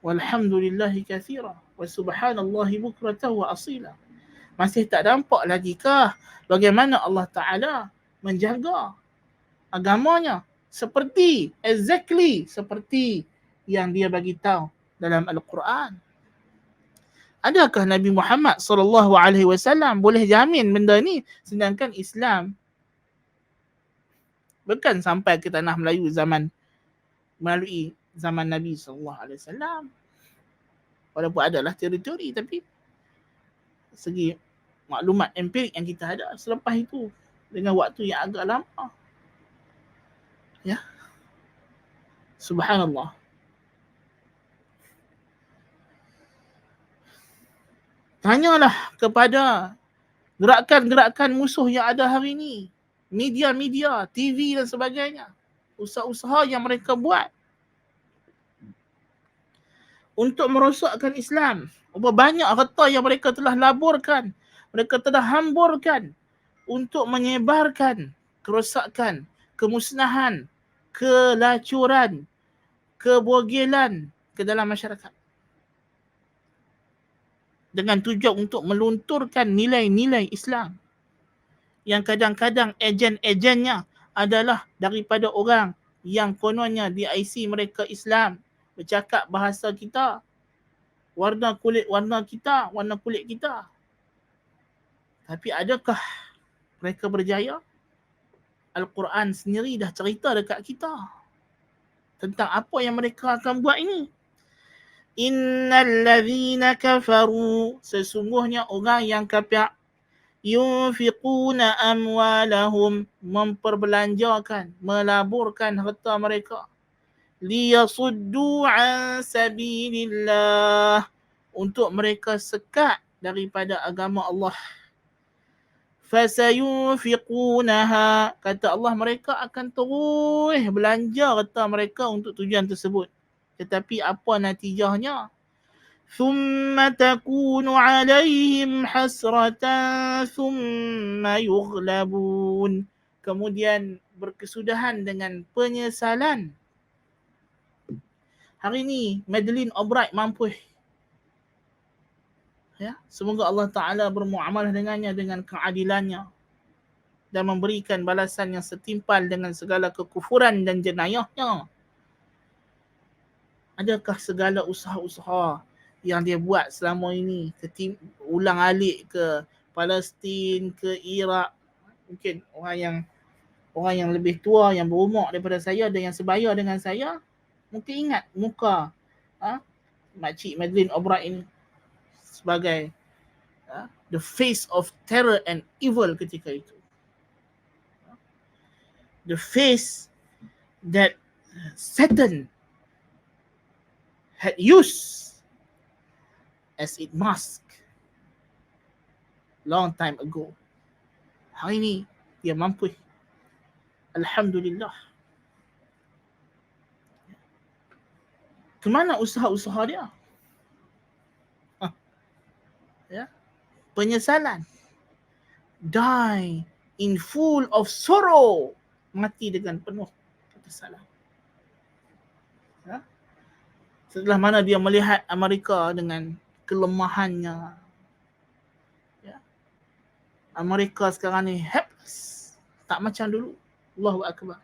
Walhamdulillahi kathira. Wa subhanallahi bukratan wa asila. Masih tak nampak lagi kah bagaimana Allah Ta'ala menjaga agamanya exactly seperti yang dia bagi tahu dalam Al-Quran? Adakah Nabi Muhammad SAW boleh jamin benda ni, sedangkan Islam bukan sampai ke tanah Melayu melalui zaman Nabi SAW. Walaupun adalah teritori, tapi segi maklumat empirik yang kita ada. Selepas itu dengan waktu yang agak lama, ya, subhanallah. Tanyalah kepada gerakan-gerakan musuh yang ada hari ini, media-media, TV dan sebagainya, usaha-usaha yang mereka buat untuk merosakkan Islam. Berapa banyak harta yang mereka telah laburkan, mereka telah hamburkan untuk menyebarkan kerosakan, kemusnahan, kelacuran, kebogelan ke dalam masyarakat. Dengan tujuan untuk melunturkan nilai-nilai Islam. Yang kadang-kadang ejen-ejennya adalah daripada orang yang kononnya di IC mereka Islam, bercakap bahasa kita, warna kulit kita. Tapi adakah mereka berjaya? Al-Quran sendiri dah cerita dekat kita tentang apa yang mereka akan buat ini. Innal ladzina kafaru, sesungguhnya orang yang kafir, yunfiquna amwalahum, memperbelanjakan, melaburkan harta mereka, liyasuddu an sabilillah, untuk mereka sekat daripada agama Allah. Fasayunfiqunaha, kata Allah, mereka akan terus belanja harta mereka untuk tujuan tersebut. Tetapi apa natijahnya? Thumma takunu alaihim hasratan thumma yughlabun, kemudian berkesudahan dengan penyesalan. Hari ini Madeleine Albright mampus. Ya, semoga Allah Ta'ala bermuamalah dengannya dengan keadilannya dan memberikan balasan yang setimpal dengan segala kekufuran dan jenayahnya. Adakah segala usaha-usaha yang dia buat selama ini, ulang alik ke Palestin, ke Iraq, mungkin orang yang lebih tua, yang berumur daripada saya dan yang sebaya dengan saya, mungkin ingat muka Makcik Madeleine Albright ini sebagai the face of terror and evil ketika itu. The face that Satan had used as its mask long time ago. Hari ini dia mampu. Alhamdulillah. Kemana usaha-usaha dia? Ya, penyesalan. Die in full of sorrow. Mati dengan penuh kesalahan. Ya? Setelah mana dia melihat Amerika dengan kelemahannya. Ya? Amerika sekarang ni helpless. Tak macam dulu. Allahu Akbar.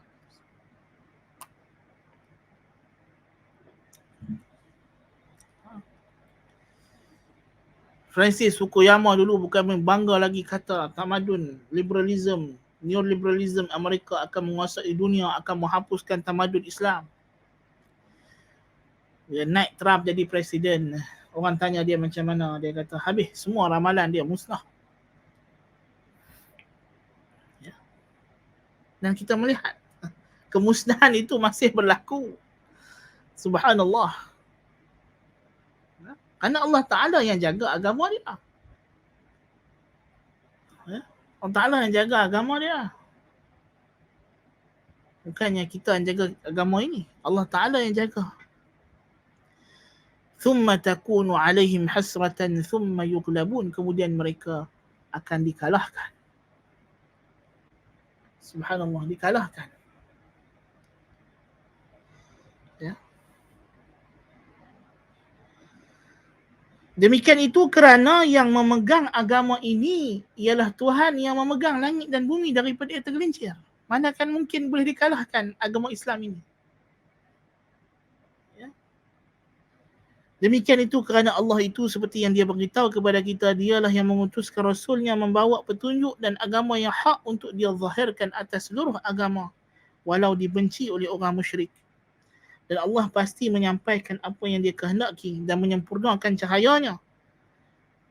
Francis Fukuyama dulu bukan bangga lagi kata tamadun, liberalism, neoliberalism Amerika akan menguasai dunia, akan menghapuskan tamadun Islam. Bila naik Trump jadi presiden, orang tanya dia macam mana, dia kata habis semua ramalan dia musnah. Ya. Dan kita melihat kemusnahan itu masih berlaku. Subhanallah. Kerana Allah Ta'ala yang jaga agama dia. Allah Ta'ala yang jaga agama dia. Bukannya kita yang jaga agama ini. Allah Ta'ala yang jaga. Thumma takunu alaihim hasratan thumma yughlabun, kemudian mereka akan dikalahkan. Subhanallah, dikalahkan. Ya. Demikian itu kerana yang memegang agama ini ialah Tuhan yang memegang langit dan bumi daripada ia tergelincir. Mana kan mungkin boleh dikalahkan agama Islam ini. Ya. Demikian itu kerana Allah itu seperti yang dia beritahu kepada kita, dialah yang mengutuskan Rasulnya membawa petunjuk dan agama yang hak untuk dia zahirkan atas seluruh agama walau dibenci oleh orang musyrik. Dan Allah pasti menyampaikan apa yang dia kehendaki dan menyempurnakan cahayanya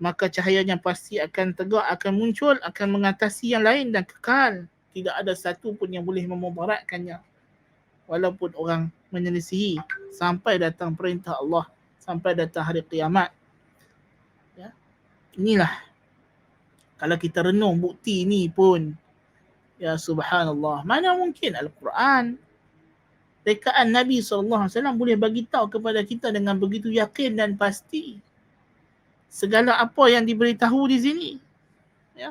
maka cahayanya pasti akan tegak, akan muncul, akan mengatasi yang lain dan kekal. Tidak ada satu pun yang boleh memudaratkannya, walaupun orang menyelisihi, sampai datang perintah Allah, sampai datang hari kiamat. Ya. Inilah, kalau kita renung bukti ni pun, ya subhanallah, mana mungkin Al-Quran, rekaan Nabi SAW boleh bagi tahu kepada kita dengan begitu yakin dan pasti segala apa yang diberitahu di sini. Ya.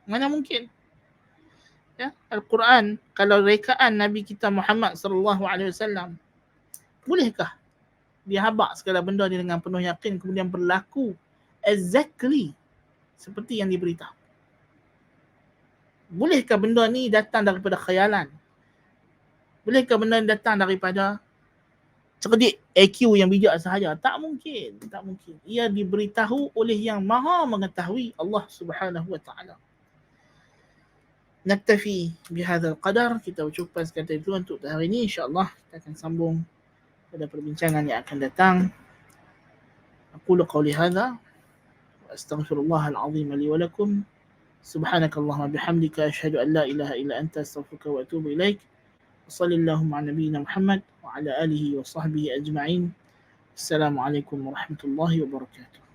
Mana mungkin? Ya, Al-Quran, kalau rekaan Nabi kita Muhammad SAW, bolehkah dia habaq segala benda ni dengan penuh yakin kemudian berlaku exactly seperti yang diberitahu? Bolehkah benda ni datang daripada khayalan? Bolehkah benda ni datang daripada cerdik, IQ yang bijak sahaja? Tak mungkin, tak mungkin. Ia diberitahu oleh yang maha mengetahui, Allah Subhanahu wa ta'ala. Naktafi bihadzal qadar, kita ucapkan sekali itu untuk hari ini. InsyaAllah kita akan sambung pada perbincangan yang akan datang. Aqulu qawli hadza wa astaghfirullahal azim li wa lakum. Subhanakallahumma bihamdika asyhadu an la ilaha illa anta astaghfiruka wa atubu ilaik. Wassallallahu ala nabiyyina Muhammad wa ala alihi wa sahbihi ajma'in. Assalamualaikum warahmatullahi wabarakatuh.